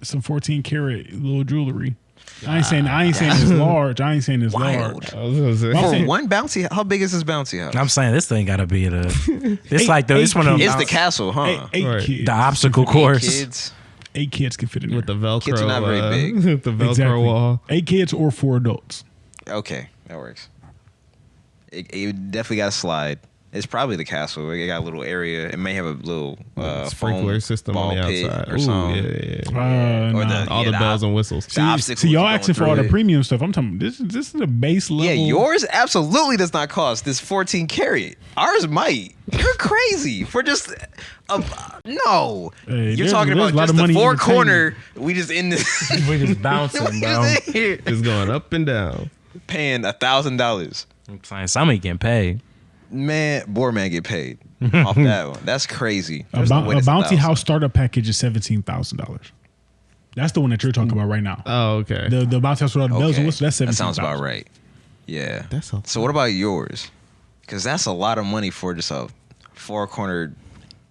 some 14 karat little jewelry. I ain't saying it's large. I ain't saying it's Wild. large. I was gonna say. I'm For saying- one bouncy, how big is this bouncy house? I'm saying this thing gotta be it's like it's one of them It's the castle, huh? Eight Right. kids. the obstacle course. Kids. 8 kids can fit in there. With the Velcro, Kids are not very big. with the Velcro Exactly. wall. 8 kids or 4 adults. Okay, that works. It definitely got a slide. It's probably the castle. It got a little area. It may have a little Sprinkler foam system ball on the pit outside. or Ooh, something. yeah. Or Nah. All the bells and whistles. the obstacles See, y'all going asking for all through the it. premium stuff. I'm talking. This is the base level. Yeah, yours absolutely does not cost this 14 karat. Ours might. You're crazy for just no. Hey, You're there's- talking there's about a lot just of the money four in corner. We just in this. We just bouncing, we bro. just in here It's going up and down. paying $1,000. I'm saying somebody getting paid. Man, board man get paid off that one. That's crazy. A, There's no bou- way a that's bouncy 1,000. house startup package is $17,000. That's the one that you're talking about right now. Oh, okay. The bouncy house with all the bells and whistles. That's that $17,000. sounds about right. Yeah. That's a- So what about yours? Because that's a lot of money for just a four-cornered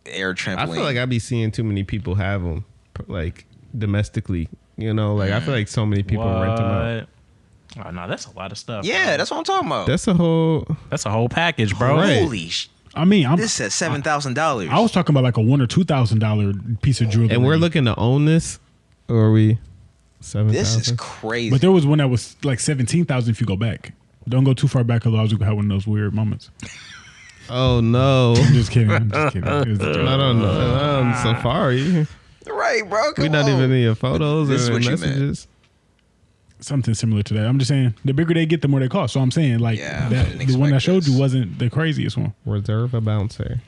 air trampoline. I feel like I be seeing too many people have them, like domestically. You know, like I feel like so many people rent them out. Oh no, that's a lot of stuff. yeah, bro. that's what I'm talking about. That's a whole. That's a whole package, bro. Right. Holy I mean, this says $7,000. I was talking about like a $1,000 or $2,000 piece of jewelry. And we're looking to own this, or are we? This is 7,000. crazy. But there was one that was like 17,000 if you go back. Don't go too far back, otherwise we could have one of those weird moments. Oh no! I'm just kidding. I'm just kidding. It was a joke. Not on Safari. right, bro. Come We're not on. even in your photos This is or what you messages. Something similar to that. I'm just saying, the bigger they get, the more they cost. So I'm saying, like, Yeah, I that, didn't the one I expect showed this. you wasn't the craziest one. Reserve a bouncer,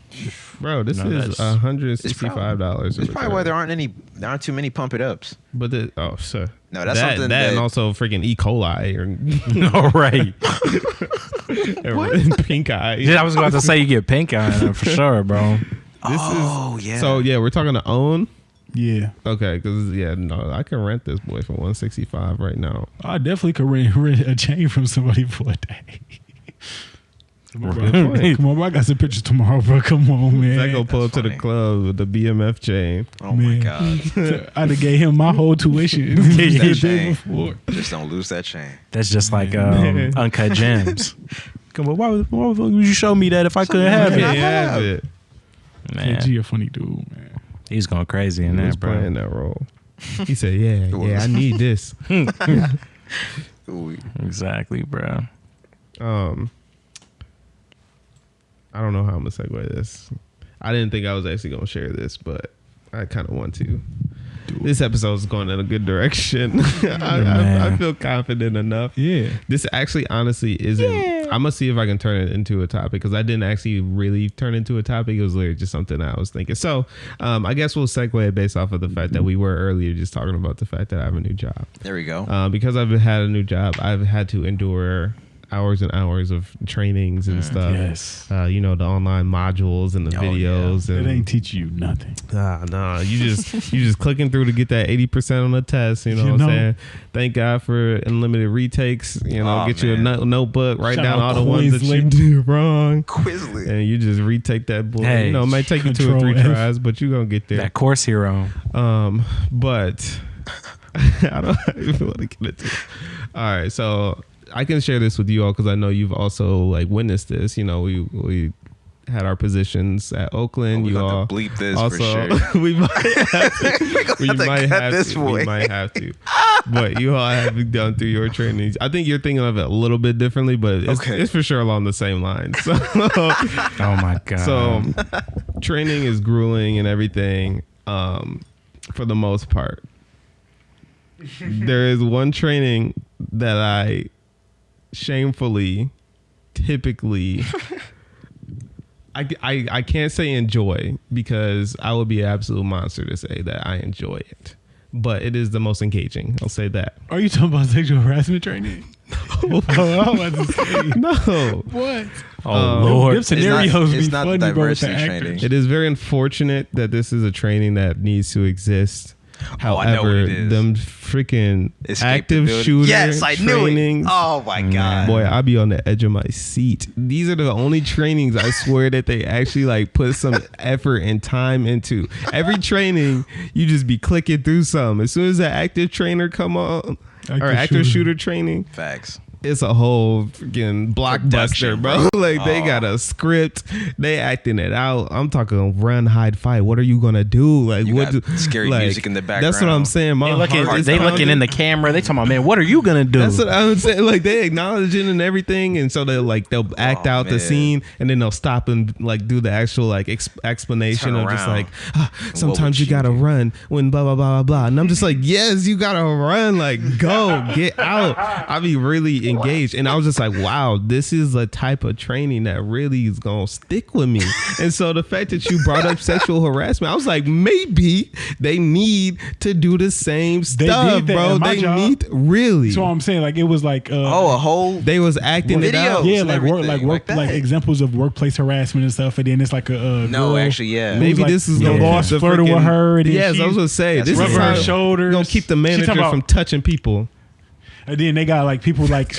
bro. This No, is that's- $165. That's probably why there aren't too many pump it ups. But sir. No, that's that, something that and that- also freaking E. coli or No, right. pink eye. Yeah, I was about to say you get pink eye on it for sure, bro. Yeah. So yeah, we're talking to own. Yeah. Okay, because no, I can rent this boy for $165 right now. I definitely could rent a chain from somebody for a day. Come on, bro. Come on, bro. I got some pictures tomorrow, bro. Come on, man. I go pull up to the funny. club with the BMF chain. oh my Man. god. I'd have gave him my whole tuition That the day chain. before. Just don't lose that chain. That's just like Uncut Gems. Come on, why would you show me that if I couldn't have Yeah, it? have it. Man, KG a funny dude, man. he's going crazy in He there, was bro. playing that role. He said, "Yeah, I need this." Ooh, Exactly, bro. I don't know how I'm gonna segue this. I didn't think I was actually gonna share this, but I kind of want to. This episode is going in a good direction. I feel confident enough. Yeah. This actually, honestly, isn't. I'm gonna see if I can turn it into a topic because I didn't actually really turn it into a topic. It was literally just something I was thinking. So, I guess we'll segue based off of the fact that we were earlier just talking about the fact that I have a new job. there we go. Because I've had a new job, I've had to endure hours and hours of trainings and stuff. Yes. The online modules and the videos. It And ain't teaching you nothing. you just clicking through to get that 80% on the test. You know what I'm saying? Thank God for unlimited retakes. You know, Oh, get you a man. notebook, write Shout down out all the ones that you Quizlet. do wrong, Quizlet. and you just retake that book. Hey, you know, it might take you 2 or 3 Control F. tries, but you're gonna get there. That course hero. But I don't even want to get into it. All right, so I can share this with you all because I know you've also like witnessed this. You know, we had our positions at Oakland. We're you gonna all bleep this also, for sure. we might have to. We might have this to. boy. We might have to. But you all have gone through your trainings. I think you're thinking of it a little bit differently, but it's for sure along the same lines. So, Oh my god. so training is grueling and everything, for the most part. There is one training that I shamefully, typically, I can't say enjoy, because I would be an absolute monster to say that I enjoy it. But it is the most engaging. I'll say that. Are you talking about sexual harassment training? Oh, I was about to say. No. What? Oh Lord. Them scenarios it's be not funny, the bro, with the diversity actors. training. It is very unfortunate that this is a training that needs to exist. Oh, I know what However, it is. them freaking active Escapability. shooter Yes, I knew it. trainings. Oh my god. Boy, I'll be on the edge of my seat. These are the only trainings I swear that they actually like put some effort and time into. Every training, you just be clicking through some. As soon as that active trainer come on, or active shooter training, Facts. it's a whole freaking blockbuster, Production, bro. Like they got a script, they acting it out. I'm talking run, hide, fight. What are you gonna do? Like You what? got scary music in the That's what I'm background. saying. My heart is They looking pounding. in the camera. They talking about, man, what are you gonna do? That's what I'm saying. Like they acknowledging and everything, and so they'll act out the man. scene, and then they'll stop and like do the actual like explanation Turn of just around. like sometimes would you you gotta do? run when blah blah blah blah blah. And I'm just like, yes, you gotta run. Like go get out. I'll be really engaged, and I was just like, wow, this is a type of training that really is gonna stick with me. And so the fact that you brought up sexual harassment, I was like, maybe they need to do the same They stuff, did that bro. at my They job. need really. So I'm saying, like, it was like, Oh, a whole They was acting it out. Videos. yeah, and like work, everything like that. examples of workplace harassment and stuff, and then it's like a No, girl actually, yeah. who was Maybe like, this is the gonna boss keep the flirting with freaking- her, and then Yes, I was gonna say That's this right. is rub how her shoulders. gonna keep the She manager talking about- from touching people. And then they got like people like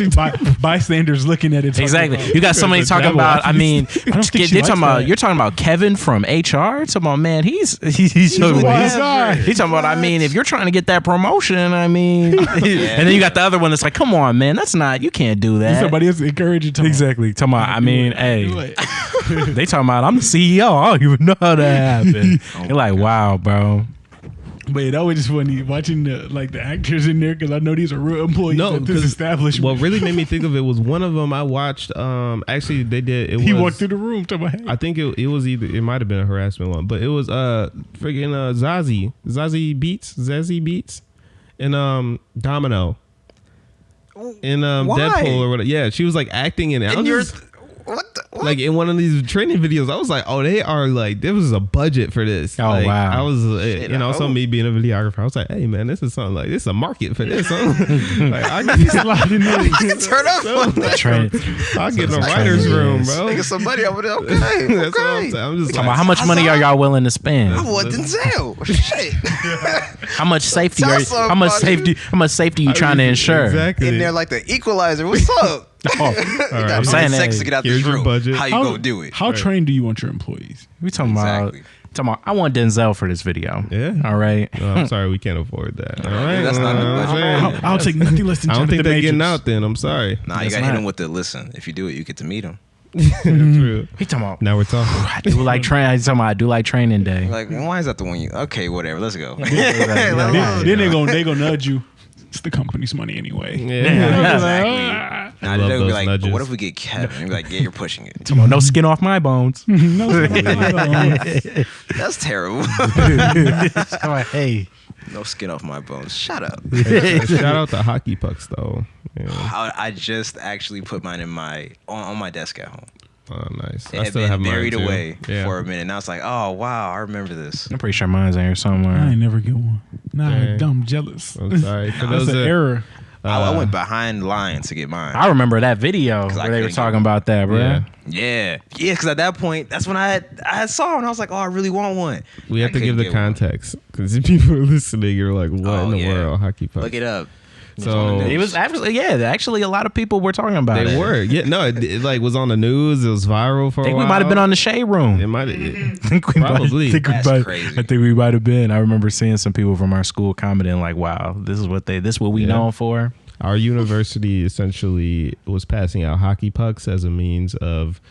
bystanders looking at it. talking Exactly. about- You got somebody the talking devil. about. I mean, I don't think she they're likes talking about. that. You're talking about Kevin from HR. Talking about, man, he's a talking wise guy. He's talking about. I mean, if you're trying to get that promotion, I mean, and then you got the other one that's like, come on, man, that's not. You can't do that. Somebody else encouraging to Exactly. Talking about. I mean, hey, do it. they talking about. I'm the CEO. I don't even know how that happened. You're like, wow, bro. But yeah, that was just funny watching the actors in there, because I know these are real employees No, at this 'cause establishment. What really made me think of it was one of them I watched. Actually, they did. It He was, walked through the room talking about, hey, I think it was either it might have been a harassment one, but it was freaking Zazie Beats, and Domino in Why? Deadpool or whatever. Yeah, she was like acting in it. I And was you're just- what? like in one of these training videos, I was like, "Oh, they are like there was a budget for this." Oh, Like, wow. I was, Shit, you know, I so hope. me being a videographer, I was like, "Hey, man, this is something like this is a market for this." Huh? Like, I can sliding in. Turn up on that. Train. I get in the That's writer's crazy. room, Yes. bro. Nigga, somebody over there. Okay, That's what I'm okay. saying. I'm just Talking about like, how much money are y'all willing to spend? I want Denzel. Shit. How much safety? Tell How much somebody. safety? How much safety you trying to ensure? Exactly. In there like the equalizer. What's up? Oh, I'm saying sex that. to get out Here's this your room. budget. How you gonna do it? How trained do you want your employees? we talking about. Exactly. Talking about. I want Denzel for this video. Yeah. All right. No, I'm sorry, we can't afford that. All right, That's not in the I'm budget. saying. I'll take nothing less than I don't think Jonathan they're getting Majors. out. Then I'm sorry. Nah, you That's gotta hit not- him with the listen. If you do it, you get to meet him. True. He talking about. Now we're talking. I do like train. He's talking about. I do like training day. Like, why is that the one you? Okay, whatever. Let's go. Then they gonna nudge you. It's the company's money anyway. Yeah. Exactly. Now love they'll be those like, nudges. but what if we get Kevin? And be like, yeah, you're pushing it. Talking about no skin off my bones. No, That's terrible. Talking about, hey, No skin off my bones. Shut up. Shout out to hockey pucks though. Yeah. I just actually put mine in on my desk at home. Oh, nice. It I had still have been mine buried too. away Yeah. for a minute. Now it's like, oh wow, I remember this. I'm pretty sure mine's in here I somewhere. ain't never get one. Nah, Dang. dumb jealous. I'm sorry for That's those an that. error. I went behind lines to get mine. I remember that video 'Cause I where they were couldn't talking get about that, bro. Yeah. Yeah, because at that point, that's when I had saw and I was like, oh, I really want one. We have I to give couldn't the get one. context because if people are listening, you're like, what Oh, in the yeah. world? Hockey pucks. Look it up. So It was actually, actually a lot of people were talking about it. they were. Yeah, no, it like was on the news. It was viral for I a think while. we might have been on the Shade Room. It might. I think we Probably. That's crazy. I think we might have been. I remember seeing some people from our school commenting like, "Wow, this is what we Yeah. known for." Our university essentially was passing out hockey pucks as a means of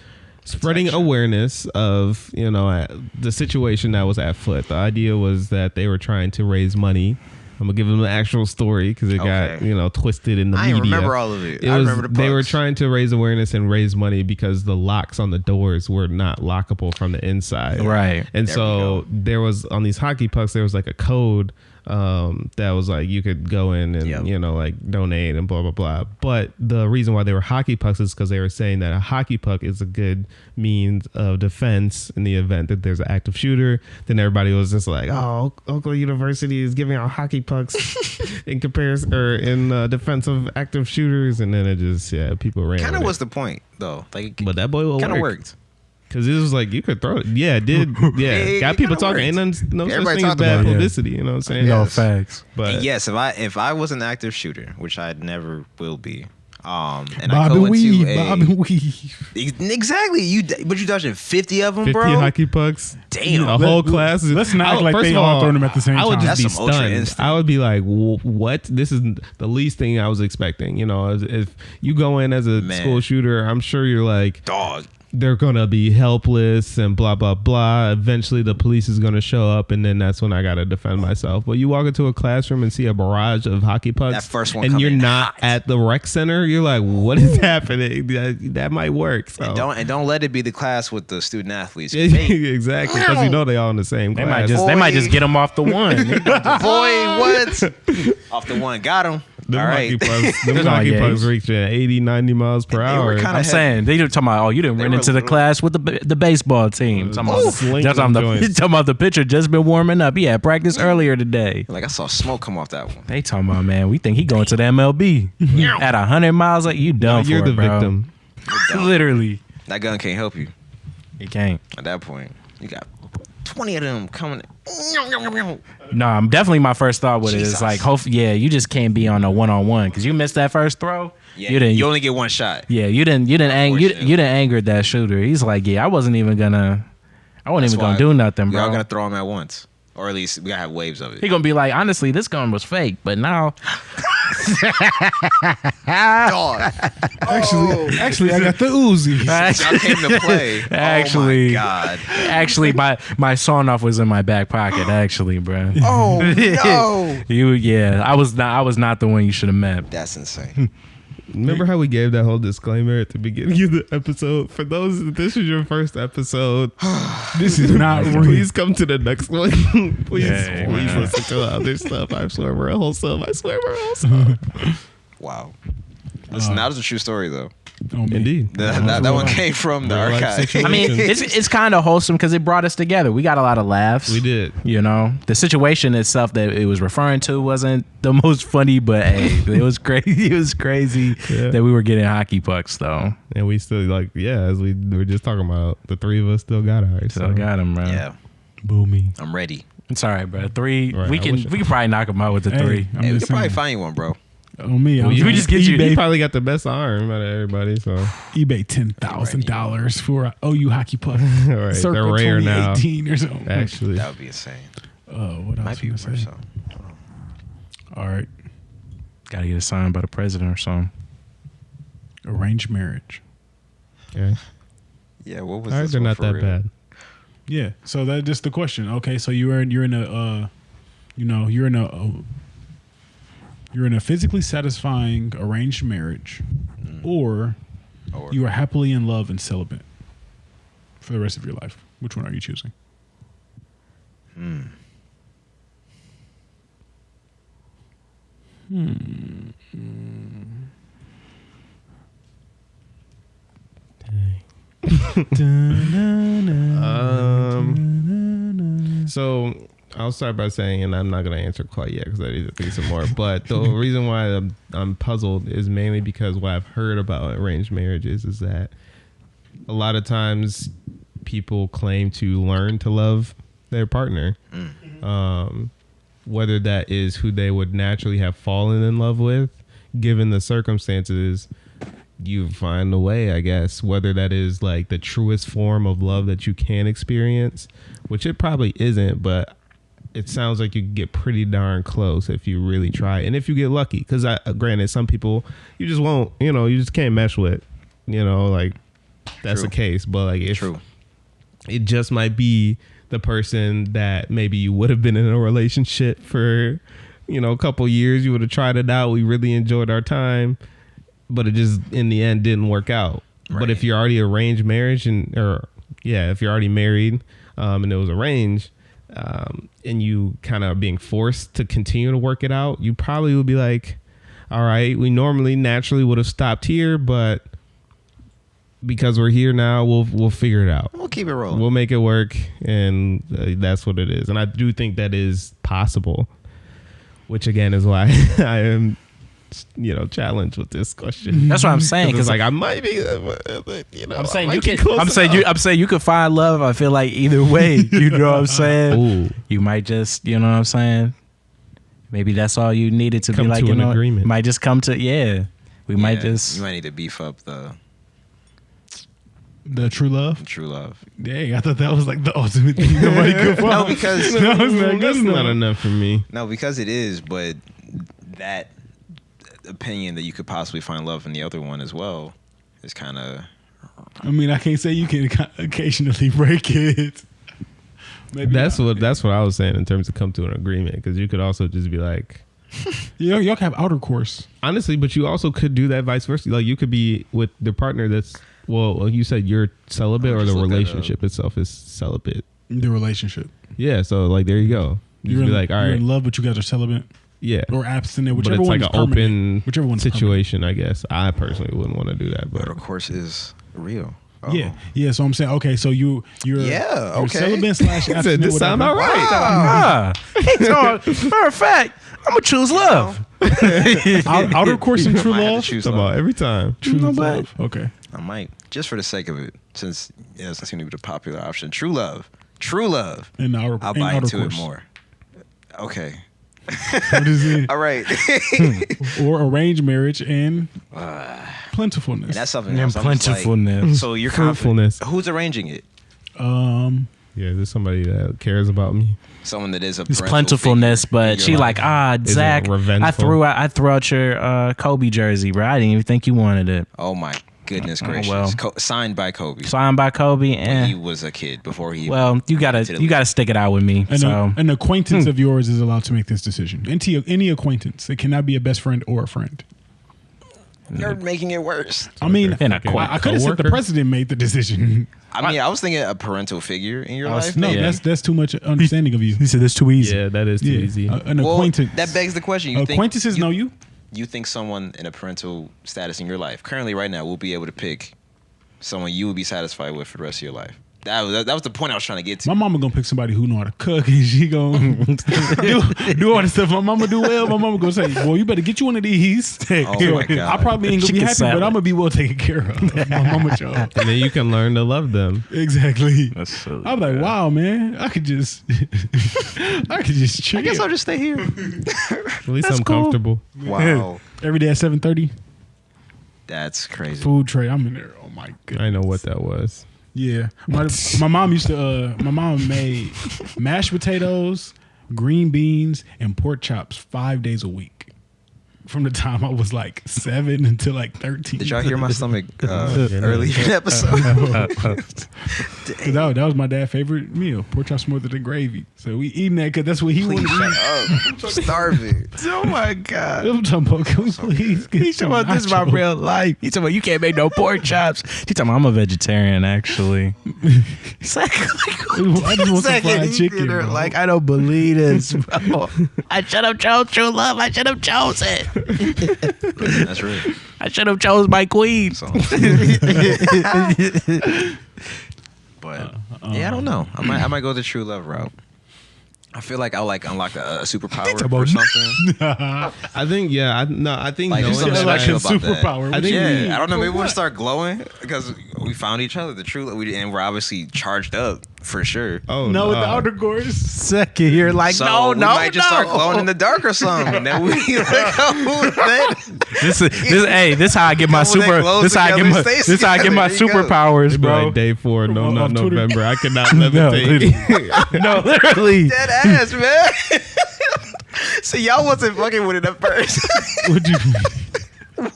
spreading Protection. awareness of the situation that was at foot. The idea was that they were trying to raise money. I'm gonna give them the actual story because it got twisted in the I media. didn't remember all of it. It I was, remember the they were parts. trying to raise awareness and raise money because the locks on the doors were not lockable from the inside. Right. And There we so go. there was on these hockey pucks, there was like a code that was like you could go in and Yep. like donate and blah blah blah. But the reason why they were hockey pucks is because they were saying that a hockey puck is a good means of defense in the event that there's an active shooter. Then everybody was just like, "Oh, Oakland University is giving out hockey pucks in comparison or in defense of active shooters," and then it just people ran. Kind of with was it. the point though. Like, But that boy will kind of work. worked. Because it was like you could throw it. Yeah, it did. Yeah, It got people kinda talking. worked. And no such Everybody thing as talked bad about it. publicity. You know what I'm saying? No Yes. facts. But And yes, if I was an active shooter, which I never will be, and I Bobby go into Weave, a Bobby Weave. exactly but you dodging 50 of them, 50 bro. hockey pucks. Damn. A whole class. let's not act like first they of all throwing them at the same I would time. just That's be some ultra stunned. instinct. I would be like, what? This is the least thing I was expecting. If you go in as a Man. school shooter, I'm sure you're like, Dog. they're gonna be helpless and blah blah blah. Eventually, the police is gonna show up, and then that's when I gotta defend myself. But you walk into a classroom and see a barrage of hockey pucks, That first one and you're coming not hot. at the rec center. You're like, what is happening? That might work. So. And don't let it be the class with the student athletes. Exactly, because they all in the same They class. might just get them off the one. Boy, what? Off the one, got him. Them All right. hockey pucks, them Oh, hockey yeah, pucks he's- reaching 80, 90 miles per They were hour. kinda I'm heavy. saying they were talking about, you didn't They run were into the little- class with the baseball team. Talking about, Slinging talking about them joints. talking about the pitcher just been warming up. He had practice earlier today. Like I saw smoke come off that one. They talking about, man, we think he going to the MLB at 100 miles. Like you done You're for the it, bro. victim. Literally, That gun can't help you he can't. at that point. You got 20 of them coming. No, I'm definitely my first thought with it Jesus. is like, hopefully, you just can't be on a one-on-one because you missed that first throw. Yeah, you didn't. you only get one shot. Yeah, you didn't angered that shooter. He's like, I wasn't even gonna That's why do nothing, We all bro. gotta throw them at once, or at least we gotta have waves of He it. gonna be like, honestly, this gun was fake, but now Dog. Actually, I got the Uzi. Y'all came to play. Actually. Oh my God. actually my sawn off was in my back pocket. Actually, bro. Oh no. I was not the one you should have met. That's insane. Remember how we gave that whole disclaimer at the beginning of the episode? For those, if this is your first episode, This is not real. please come to the next one. please Yeah, please man. listen to the other stuff. I swear we're wholesome. I swear we're wholesome. Wow. Listen, that was a true story though. Oh, man. Indeed. That one came from the Real life archive. situation. I mean, it's kind of wholesome because it brought us together. We got a lot of laughs. We did. You know, the situation itself that it was referring to wasn't the most funny, but hey, it was crazy. It was crazy that we were getting hockey pucks though. And we still as we were just talking about, the three of us still got ours. So I got him, bro. Yeah, Boomy. I'm ready. It's all right, bro. Three. Right, we I can wish- probably knock him out with the Hey, three. I'm Hey, we just could probably saying. find you one, bro. On me, We just get you- He eBay, probably got the best arm out of everybody. So eBay $10,000 for a OU hockey puck. all right, Circa they're rare now. 2018 or something. Actually, That would be insane. What else? Might be was I worse. gonna say? All right, Gotta get it signed by the president or something. arranged marriage. okay. Yeah, what was All right, this they're one not for that real? bad. Yeah. So that's just the question. Okay, so you're in a physically satisfying arranged marriage, or Or- you are happily in love and celibate for the rest of your life. Which one are you choosing? So I'll start by saying, and I'm not going to answer quite yet because I need to think some more. But the reason why I'm puzzled is mainly because what I've heard about arranged marriages is that a lot of times people claim to learn to love their partner, whether that is who they would naturally have fallen in love with, given the circumstances. You find a way, I guess, whether that is like the truest form of love that you can experience, which it probably isn't, but it sounds like you can get pretty darn close if you really try. And if you get lucky, because granted, some people you just won't, you just can't mesh with, like that's True. the case. But like, if True. it just might be the person that maybe you would have been in a relationship for, a couple years. You would have tried it out. We really enjoyed our time, but it just in the end didn't work out. Right. But if you're already arranged marriage if you're already married and it was arranged and you kind of being forced to continue to work it out, you probably would be like, all right, we naturally would have stopped here, but because we're here now, we'll figure it out. We'll keep it rolling. We'll make it work, and that's what it is. And I do think that is possible, which again is why I am, challenged with this question. That's what I'm saying. Because Because like I might be, I'm saying you can. I'm saying you can find love. I feel like either way. You know what I'm saying? Ooh. You might just, you know what I'm saying? Maybe that's all you needed to Come be like, to an agreement. Might just come to, We might just. You might need to beef up The true love. true love. Dang, I thought that was like the ultimate thing nobody could find. No, because That was not That's good not enough. enough for me. no, because it is. But that opinion that you could possibly find love in the other one as well is kind of. I mean, I can't say you can occasionally break it. Maybe That's what I was saying in terms of come to an agreement, because you could also just be like, y'all can have outer course. honestly, but you also could do that vice versa. Like you could be with the partner that's you said you're celibate, or Just the look that relationship itself is celibate. The relationship. Yeah, so like there you go. You You're just in, be like, all you're right, in love, but you guys are celibate yeah. or abstinent, But whichever it's one like is an permanent. open Whichever one's permanent. situation, I guess. I personally wouldn't want to do that, But but of course, is real. Oh. Yeah. So I'm saying, okay, so you're Yeah, okay. celibate / abstinent. said, this sound whatever. all right. Ah, matter of fact, I'm gonna choose love. Outer course and true I might have love. to choose Talk about love. every time. True No, but- love. Okay. I might, just for the sake of it, since it doesn't seem to be the popular option. True love. And outer, I'll and buy outer into course. it more. Okay. What is it? All right. Or arranged marriage and plentifulness. And that's something And else. I'm just like, plentifulness. so you're Fruitfulness. confident. Who's arranging it? Yeah, there's somebody that cares about me. Someone that is a It's parental plentifulness, figure in but your she life. like, Is it Zach, revengeful? I threw out your Kobe jersey, bro. I didn't even think you wanted it. Oh my goodness Oh, gracious! well. Signed by Kobe. Signed by Kobe, When he and was a kid before he. well, you went to the league. gotta stick it out with me. And So an acquaintance of yours is allowed to make this decision. Any acquaintance. It cannot be a best friend or a friend. You're making it worse. I mean, And a Okay. I could have said the coworker? president made the decision. I mean, I was thinking a parental figure in your life. No, maybe. that's too much understanding of you. he said that's too easy. Yeah, that is too easy. An Well, acquaintance. that begs the question. You think Acquaintances know you. you think someone in a parental status in your life currently right now will be able to pick someone you would be satisfied with for the rest of your life? That was the point I was trying to get to. My mama gonna pick somebody who know how to cook, and she gonna do all the stuff my mama do well. My mama gonna say, "Well, you better get you one of these." Oh my God. I probably ain't gonna be Chicken happy, salad. but I'm gonna be well taken care of. My mama job. And then you can learn to love them. Exactly. That's so I'm like, wow, man, I could just chill. I guess I'll just stay here. At least That's I'm cool. comfortable. Wow, every day at 7:30. that's crazy. Food tray. I'm in there. Oh my goodness. I know what that was. Yeah, my mom used to. My mom made mashed potatoes, green beans, and pork chops 5 days a week. From the time I was like 7 until like 13. Did y'all hear my stomach early in the episode? 'Cause that was my dad's favorite meal: pork chops smothered in gravy. So we eating that because that's what he wanted Please to eat. shut up. Starving. Oh my god. I'm talking about, can we please get He's talking some about this is my nachos? real life. He's talking about you can't make no pork chops. He's talking about I'm a vegetarian actually. He's like, I just want some fried chicken. Bro. like I don't believe this, bro. I should have chose true love. I should have chose it. That's real. I should have chose my queen. So. But yeah, I don't know. I might go the true love route. I feel like I'll like unlock a superpower or something. I think, I think Like, knowing something that, special like, about that. superpower. I think Yeah, I don't know. Maybe we'll start glowing because we found each other. The true love, and we're obviously charged up for sure. oh No, with the outer course. Second, you're like, So we might just start glowing in the dark or something. And then we like, this how I get my Come when they super. glow This how I get together, my. stay This how I get my together. There you go. superpowers, It'd be bro. like day 4, no, On not Twitter. November. I cannot No, levitate. no, literally. dead ass, man. So y'all wasn't fucking with it at first. What do you mean?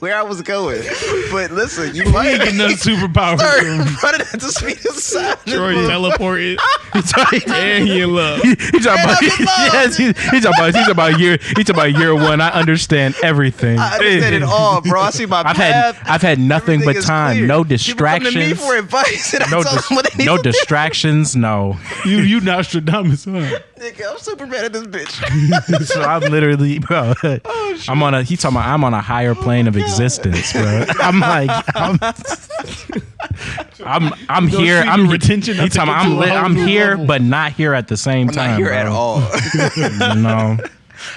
where I was going. But listen, you You might ain't getting no superpowers. start from- running at the speed of sound. Troy teleported. And he in love. He talking about, I'm in love. yes, he talking about year one. I understand everything. I understand it all, bro. I see my path. I've had nothing Everything but is time. clear. No People come to me distractions. for advice, and I No, tell them what they need no to do. distractions. No. You Nostradamus, huh? Nigga, I'm super bad at this bitch. So I'm literally, bro. Oh, I'm on a. He talking about I'm on a higher plane of existence, bro. I'm like, I'm Don't here. see I'm the retention. He talking about I'm here, level. but not here at the same I'm time. not here bro. at all. No.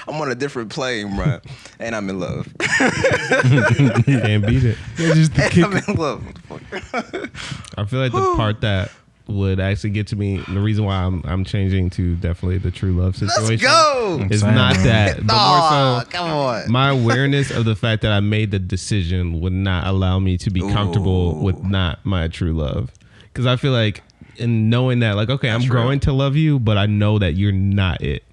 I'm on a different plane, bro. And I'm in love. Can't beat it. That's just the And kicker. I'm in love. I feel like the part that would actually get to me, the reason why I'm changing to definitely the true love situation. Let's go. It's Saying, not man. that. But Aw, more so, come on. my awareness of the fact that I made the decision would not allow me to be comfortable Ooh. with not my true love. Because I feel like in knowing that, like, okay, I'm That's growing real. to love you, but I know that you're not it.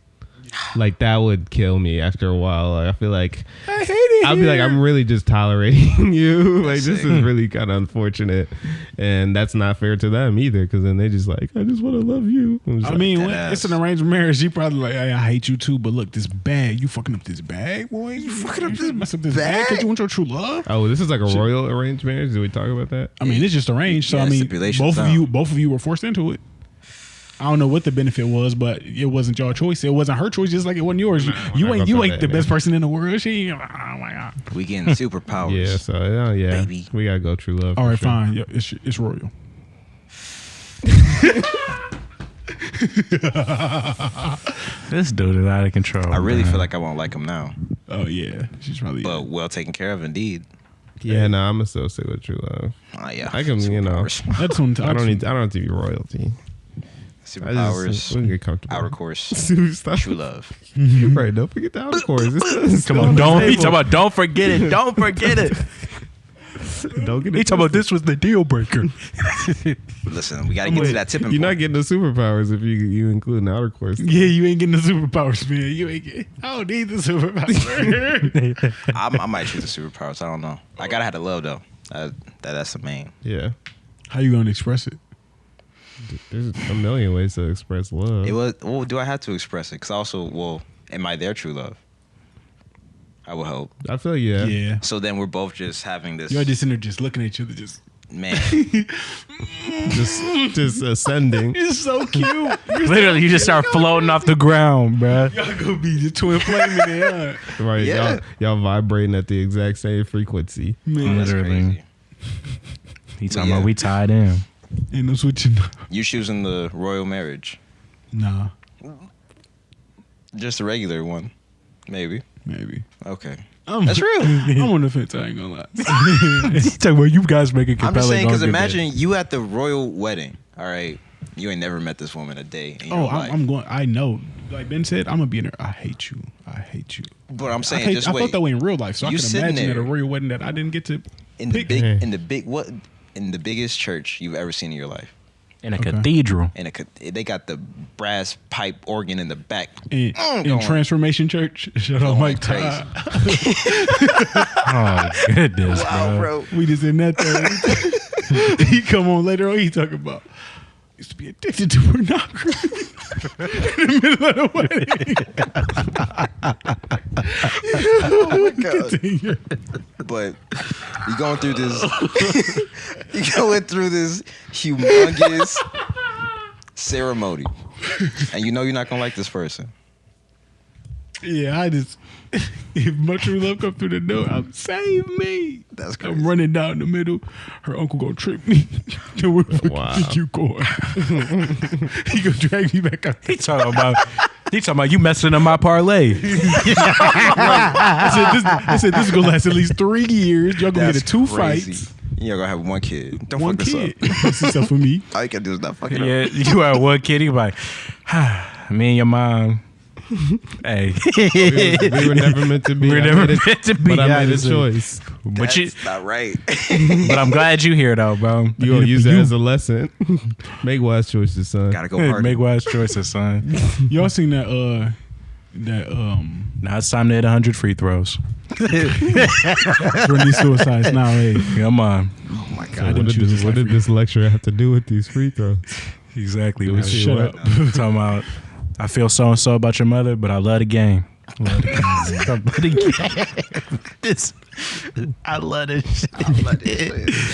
Like, that would kill me after a while. Like, I feel like I hate it. I'll be like, I'm really just tolerating you. Like, this sick. is really kind of unfortunate, and that's not fair to them either. Because then they just like, I just want to love you. I'm just I like, mean, Dead when ass. it's an arranged marriage. She probably like, hey, I hate you too, but look, this bag, you fucking up this bag, boy. You fucking up this mess up this bag because you want your true love. oh, this is like a royal arranged marriage. Did we talk about that? I mean, it's just arranged, so Yeah, I mean, stipulations both of you were forced into it. I don't know what the benefit was, but it wasn't your choice. It wasn't her choice, just like it wasn't yours. You not ain't gonna the put that best in. person in the world. She ain't. Oh my god. We getting superpowers. Yeah. So yeah, Baby. we gotta go true love. All for right, sure. fine. Yeah, it's royal. This dude is out of control. I really man. feel like I won't like him now. Oh yeah, she's probably. But well taken care of indeed. Yeah, no, I'm associated with true love. Oh yeah. I can, you know, Superpowers. that's one. I don't have to be royalty. I Superpowers. just, we can get comfortable. Outer course. Stop. True love. You're right. Don't forget the outer course. It's Come still on, on the don't. He table. talking about don't forget it. Don't forget it. Don't get He it talking about twisted. this was the deal breaker. Listen, we gotta get to that tipping You're point. not getting the superpowers if you include an outer course. Yeah, you ain't getting the superpowers, man. You ain't get. I don't need the superpowers. I might choose the superpowers. I don't know. I gotta have the love though. That's the main. Yeah. How you gonna express it? There's a million ways to express love. It was. Well, do I have to express it? Because also, well, am I their true love? I would hope. I feel yeah. Yeah. So then we're both just having this. Y'all just in there just looking at each other, just. Man, Just ascending. It's so cute. Literally, you just start floating off the ground, bro. Y'all gonna be the twin flame in there, huh? Right. Yeah. Y'all vibrating at the exact same frequency. Man, that's Literally. crazy. He talking Yeah. about we tied in. ain't no switching. You choosing the royal marriage? Nah, Just a regular one, maybe. maybe. Okay, I'm, that's real. I'm on the fence. I ain't gonna lie. He talking about you guys making I'm just compelling. saying because argument. imagine you at the royal wedding. All right, you ain't never met this woman a day. In your Oh, life. I'm going. I know. Like Ben said, I'm gonna be in there. I hate you. I hate you. But I'm I, saying, hate, just I wait. felt that way in real life, so I You can sitting imagine at a there. royal wedding that I didn't get to. in the pick. big, Yeah. in the biggest church you've ever seen in your life. in a Okay. cathedral. And they got the brass pipe organ in the back. In going- Transformation Church, shout out going Mike crazy. Todd. Oh goodness, Wow, bro. bro. We just in that thing. He come on later on. He talk about used to be addicted to pornography in the middle of the wedding. Oh my God. Continue. But you going through this, you going through this humongous ceremony, and you know you're not gonna like this person. Yeah, I just if my true love come through the door, save me. That's crazy. I'm running down the middle. Her uncle gonna trip me. Then where the Wow. fuck did you going? He gonna drag me back out. He talking about you messing up my parlay. I said this is gonna last at least 3 years. Y'all gonna That's get in 2 crazy. fights. You're gonna have one kid. Don't One fuck kid. this up. This is stuff for me. All you can do is not fuck it up. Yeah, you are one kid. He like, me and your mom. Hey, We were never meant to be. we're I never made it- meant to be. But I made a honestly. choice. But you, That's not right. but I'm glad you here though, bro. You gonna did it use for that you. as a lesson. Make wise choices, son. Gotta go Hey, hard. make wise choices, son. Y'all seen that that Now it's time to hit 100 free throws. for these suicides now. Hey, Come on. Oh my I god. didn't choose this What life did for this lecture have to do with these free throws? Exactly. you. Shut up. Talking about, I feel so and so about your mother, but I love the game. Love the game. I love the game. I love this.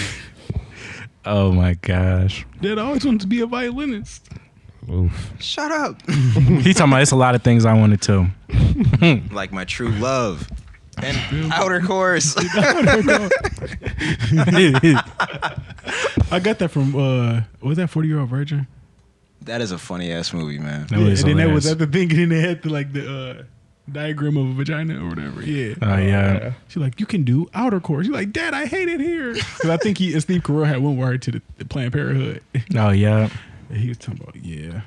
Oh my gosh. Dad, I always wanted to be a violinist. Oof. Shut up. He talking about it's a lot of things I wanted to. Like my true love. And outer course. I got that from was that 40-Year-Old Virgin? That is a funny ass movie, man. That was and then that hilarious. was at the thing, and then they had the diagram of a vagina or whatever. Yeah. Oh yeah. She's like, you can do outer course. She's like, Dad, I hate it here. Because I think Steve Carell had one word to the Planned Parenthood. Oh yeah. And he was talking about, yeah,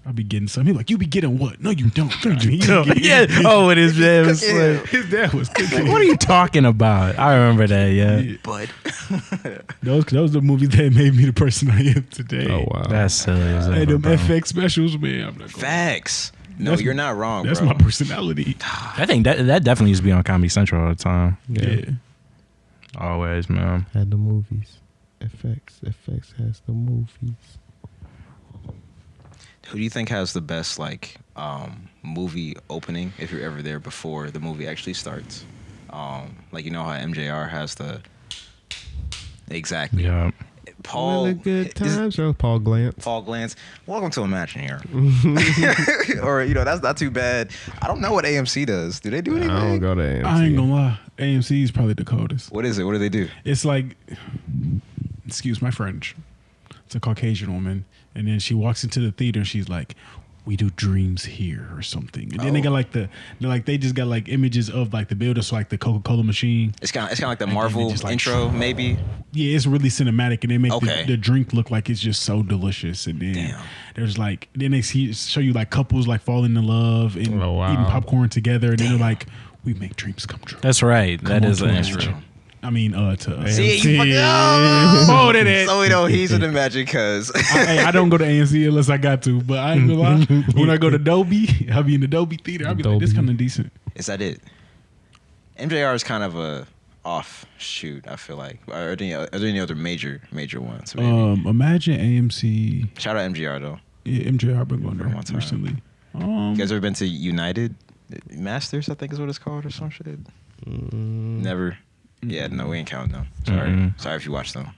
I'll be getting some. He's like, you be getting what? No, you don't. No, you Oh, don't. yeah. Oh, it is. Yeah, it was like, His dad was cooking. what are you talking about? I remember that. Yeah. Yeah. But Those are the movies that made me the person I am today. Oh wow. That's silly. As Hey, ever, them bro. FX specials, man. I'm not gonna, facts. No, That's- you're not wrong, that's bro. my personality. I think that definitely used to be on Comedy Central all the time. Yeah. Always, man. Had the movies. FX has the movies. Who do you think has the best movie opening if you're ever there before the movie actually starts? Like you know how MJR has the exactly. Yeah. Paul Really good is- time show. Paul Glantz. Paul Glantz. Welcome to Imagine here. Or that's not too bad. I don't know what AMC does. Do they do anything? I don't go to AMC. I ain't gonna lie. AMC is probably the coldest. What is it? What do they do? It's like, excuse my French. It's a Caucasian woman, and then she walks into the theater and she's like, "We do dreams here" or something. And then they got like they just got like images of like the builder, so like the Coca-Cola machine. It's kind of like the then Marvel they just, like, intro, maybe. Yeah, it's really cinematic, and they make Okay. the drink look like it's just so delicious. And then Damn. there's like, then they show you like couples like falling in love and Oh, wow. eating popcorn together, and then they're like, "We make dreams come true." That's right. That on is to an us. intro. I mean, to See, you AMC. fucking Oh, that is. So we know he's an Imagine because I don't go to AMC unless I got to, but I ain't gonna lie. When I go to Dolby, I'll be in the Dolby theater. I'll be like, this Dolby. kind of decent. is that it? MJR is kind of a offshoot. I feel like. Are there any other major ones? Maybe? Imagine AMC. Shout out MJR though. Yeah, MJR. I've been going there One time. recently. You guys ever been to United Masters? I think is what it's called or some shit. Never. Yeah, no, we ain't counting them. Sorry, Mm-mm. sorry if you watched them.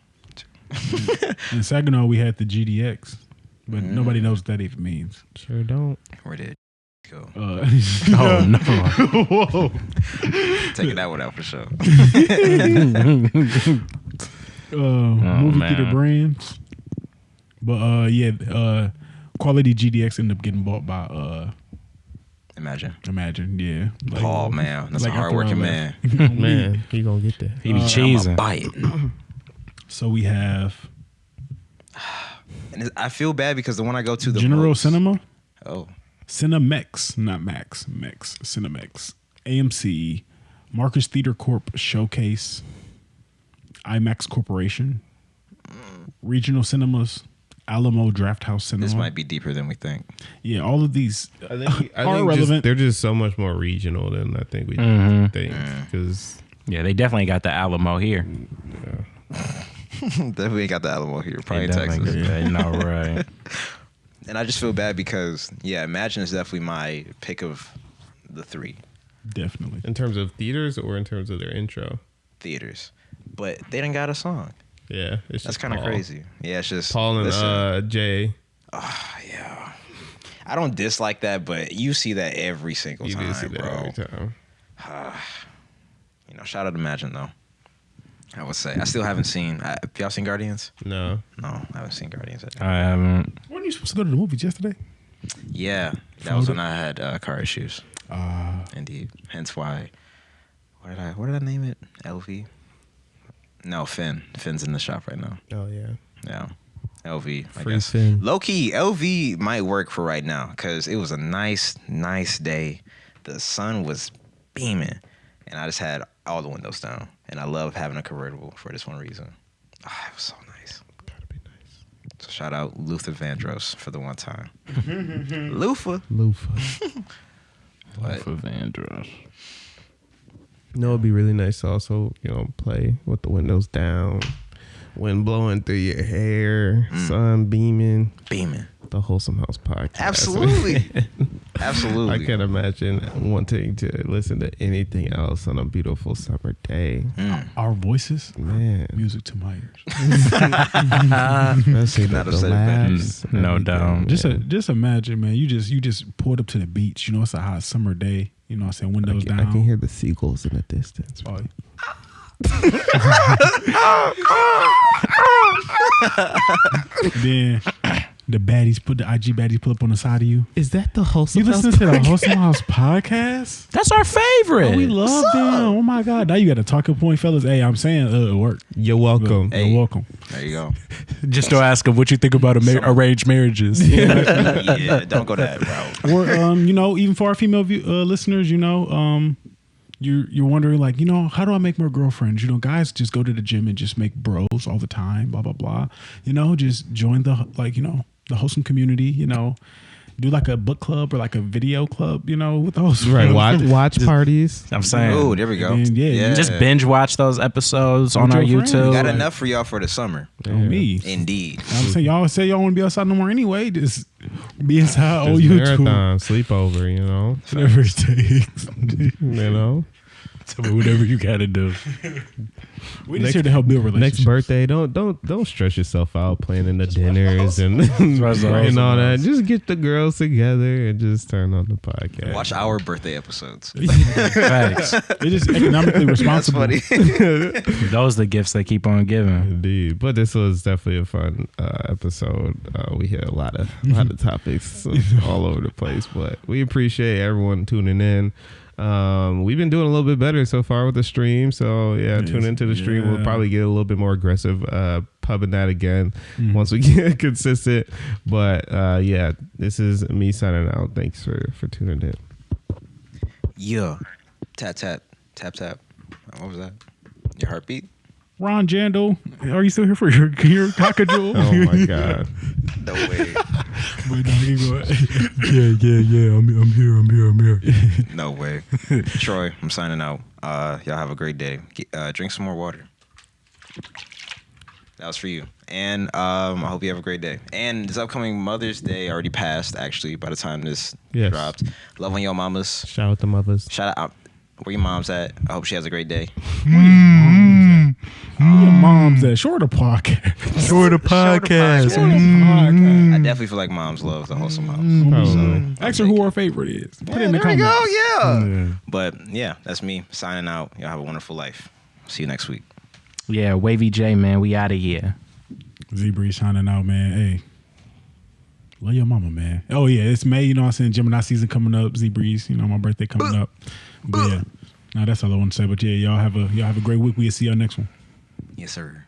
In Saginaw, we had the GDX, but nobody knows what that even means. Sure don't. Where did it go? Oh no. Whoa. Taking that one out for sure. Movie man. theater brands. But Quality GDX ended up getting bought by Imagine. Imagine, yeah. Like, Paul, man, that's like a after hardworking all man. that. Man, he gonna get there. He be I'ma cheesing. buy it. So we have And I feel bad because the one I go to the General most, Cinema, Oh, Cinemex, not Max, Mex, Cinemex, AMC, Marcus Theater Corp Showcase, IMAX Corporation, Regional Cinemas, Alamo Draft House Cinema. this might be deeper than we think. Yeah, all of these I think are relevant. they're just so much more regional than I think we Mhm. think. Because Yeah, they definitely got the Alamo here. Definitely ain't got the Alamo here, probably in They definitely Texas. got that. No, right. And I just feel bad because Imagine is definitely my pick of the three Definitely. in terms of theaters or in terms of their intro, theaters, but they didn't got a song. yeah, it's That's just kind of Paul. crazy. Yeah, it's just Paul and listen, Jay. yeah. I don't dislike that, but you see that every single You time, do see that bro. every time. Shout out Imagine though. I would say I still haven't seen. Y'all seen Guardians? No, No, I haven't seen Guardians yet. I haven't. Weren't you supposed to go to the movies yesterday? Yeah, that was when I had car issues. Uh, Indeed. Hence why. What did I name it? LV. No, Finn. Finn's in the shop right now. oh yeah, Yeah. LV, I Free guess. Finn. Low key, LV might work for right now because it was a nice day. The sun was beaming, and I just had all the windows down. And I love having a convertible for this one reason. It was so nice. gotta be nice. So shout out Luther Vandross for the one time. Luther. Lufa. Life of Andros. You know, it'd be really nice to also, play with the windows down, wind blowing through your hair, sun beaming. The Wholesome House podcast. Absolutely. Absolutely. I can't imagine wanting to listen to anything else on a beautiful summer day. Our voices, Man. music to my ears. Especially Not the upset at laughs. No doubt. Just imagine, man. You just pulled up to the beach. You know, it's a hot summer day. You know what I'm saying? Windows down. I can hear the seagulls in the distance. Oh, then the IG baddies pull up on the side of you. Is that the Wholesome You House listen to the podcast? Wholesome House podcast? That's our favorite. Oh, we love them. Oh my God. Now you got a talking point, fellas. Hey, I'm saying it worked. You're welcome. Hey. You're welcome. There you go. Just to ask him what you think about arranged marriages. Yeah, don't go that route. Or even for our female listeners, you're wondering, like, how do I make more girlfriends? Guys just go to the gym and just make bros all the time, blah blah blah. Just join the the Wholesome community. Do like a book club or like a video club. With those Right. Watch parties. I'm saying. Oh, there we go. And yeah. Just binge watch those episodes on With our your friends. YouTube. Got enough for y'all for the summer. On me. Indeed. I'm saying y'all say y'all want to be outside no more anyway. Just be inside on Just YouTube. marathon, sleepover, Whatever it takes. Whatever you gotta do. We just here to help build relationships. Next birthday, don't stress yourself out planning the dinners and all that. Just get the girls together and just turn on the podcast. Watch our birthday episodes. Facts. It is economically That's responsible. funny. Those are the gifts they keep on giving. Indeed, but this was definitely a fun episode. We hit a lot of topics all over the place, but we appreciate everyone tuning in. We've been doing a little bit better so far with the stream, so tune into the stream. Yeah. We'll probably get a little bit more aggressive pubbing that again once we get consistent. But this is me signing out. Thanks for tuning in. Yeah. Tap, tap, tap, tap. What was that? Your heartbeat? Ron Jandal, are you still here for your cockadoo? Oh my god. No way. But no, you go, yeah. I'm here. No way. Troy, I'm signing out. Y'all have a great day. Drink some more water. That was for you. And I hope you have a great day. And this upcoming Mother's Day already passed, actually, by the time this dropped. Love on your mamas. Shout out to mothers. Shout out. Where your mom's at? I hope she has a great day. Where your mom's at? Short of podcast. Short a podcast. Podcast. I definitely feel like moms love the Wholesome House. Probably. Ask her who her favorite is. Put it in the there we comments. go, yeah. But yeah, that's me signing out. Y'all have a wonderful life. See you next week. Yeah, Wavy J, man, we out of here. Z-Breeze shining out, man. Hey. Love your mama, man. Oh, yeah. It's May. You know what I'm saying? Gemini season coming up. Z-Breeze. My birthday coming up. But yeah. No, that's all I want to say. But yeah, y'all have a great week. We'll see y'all next one. Yes, sir.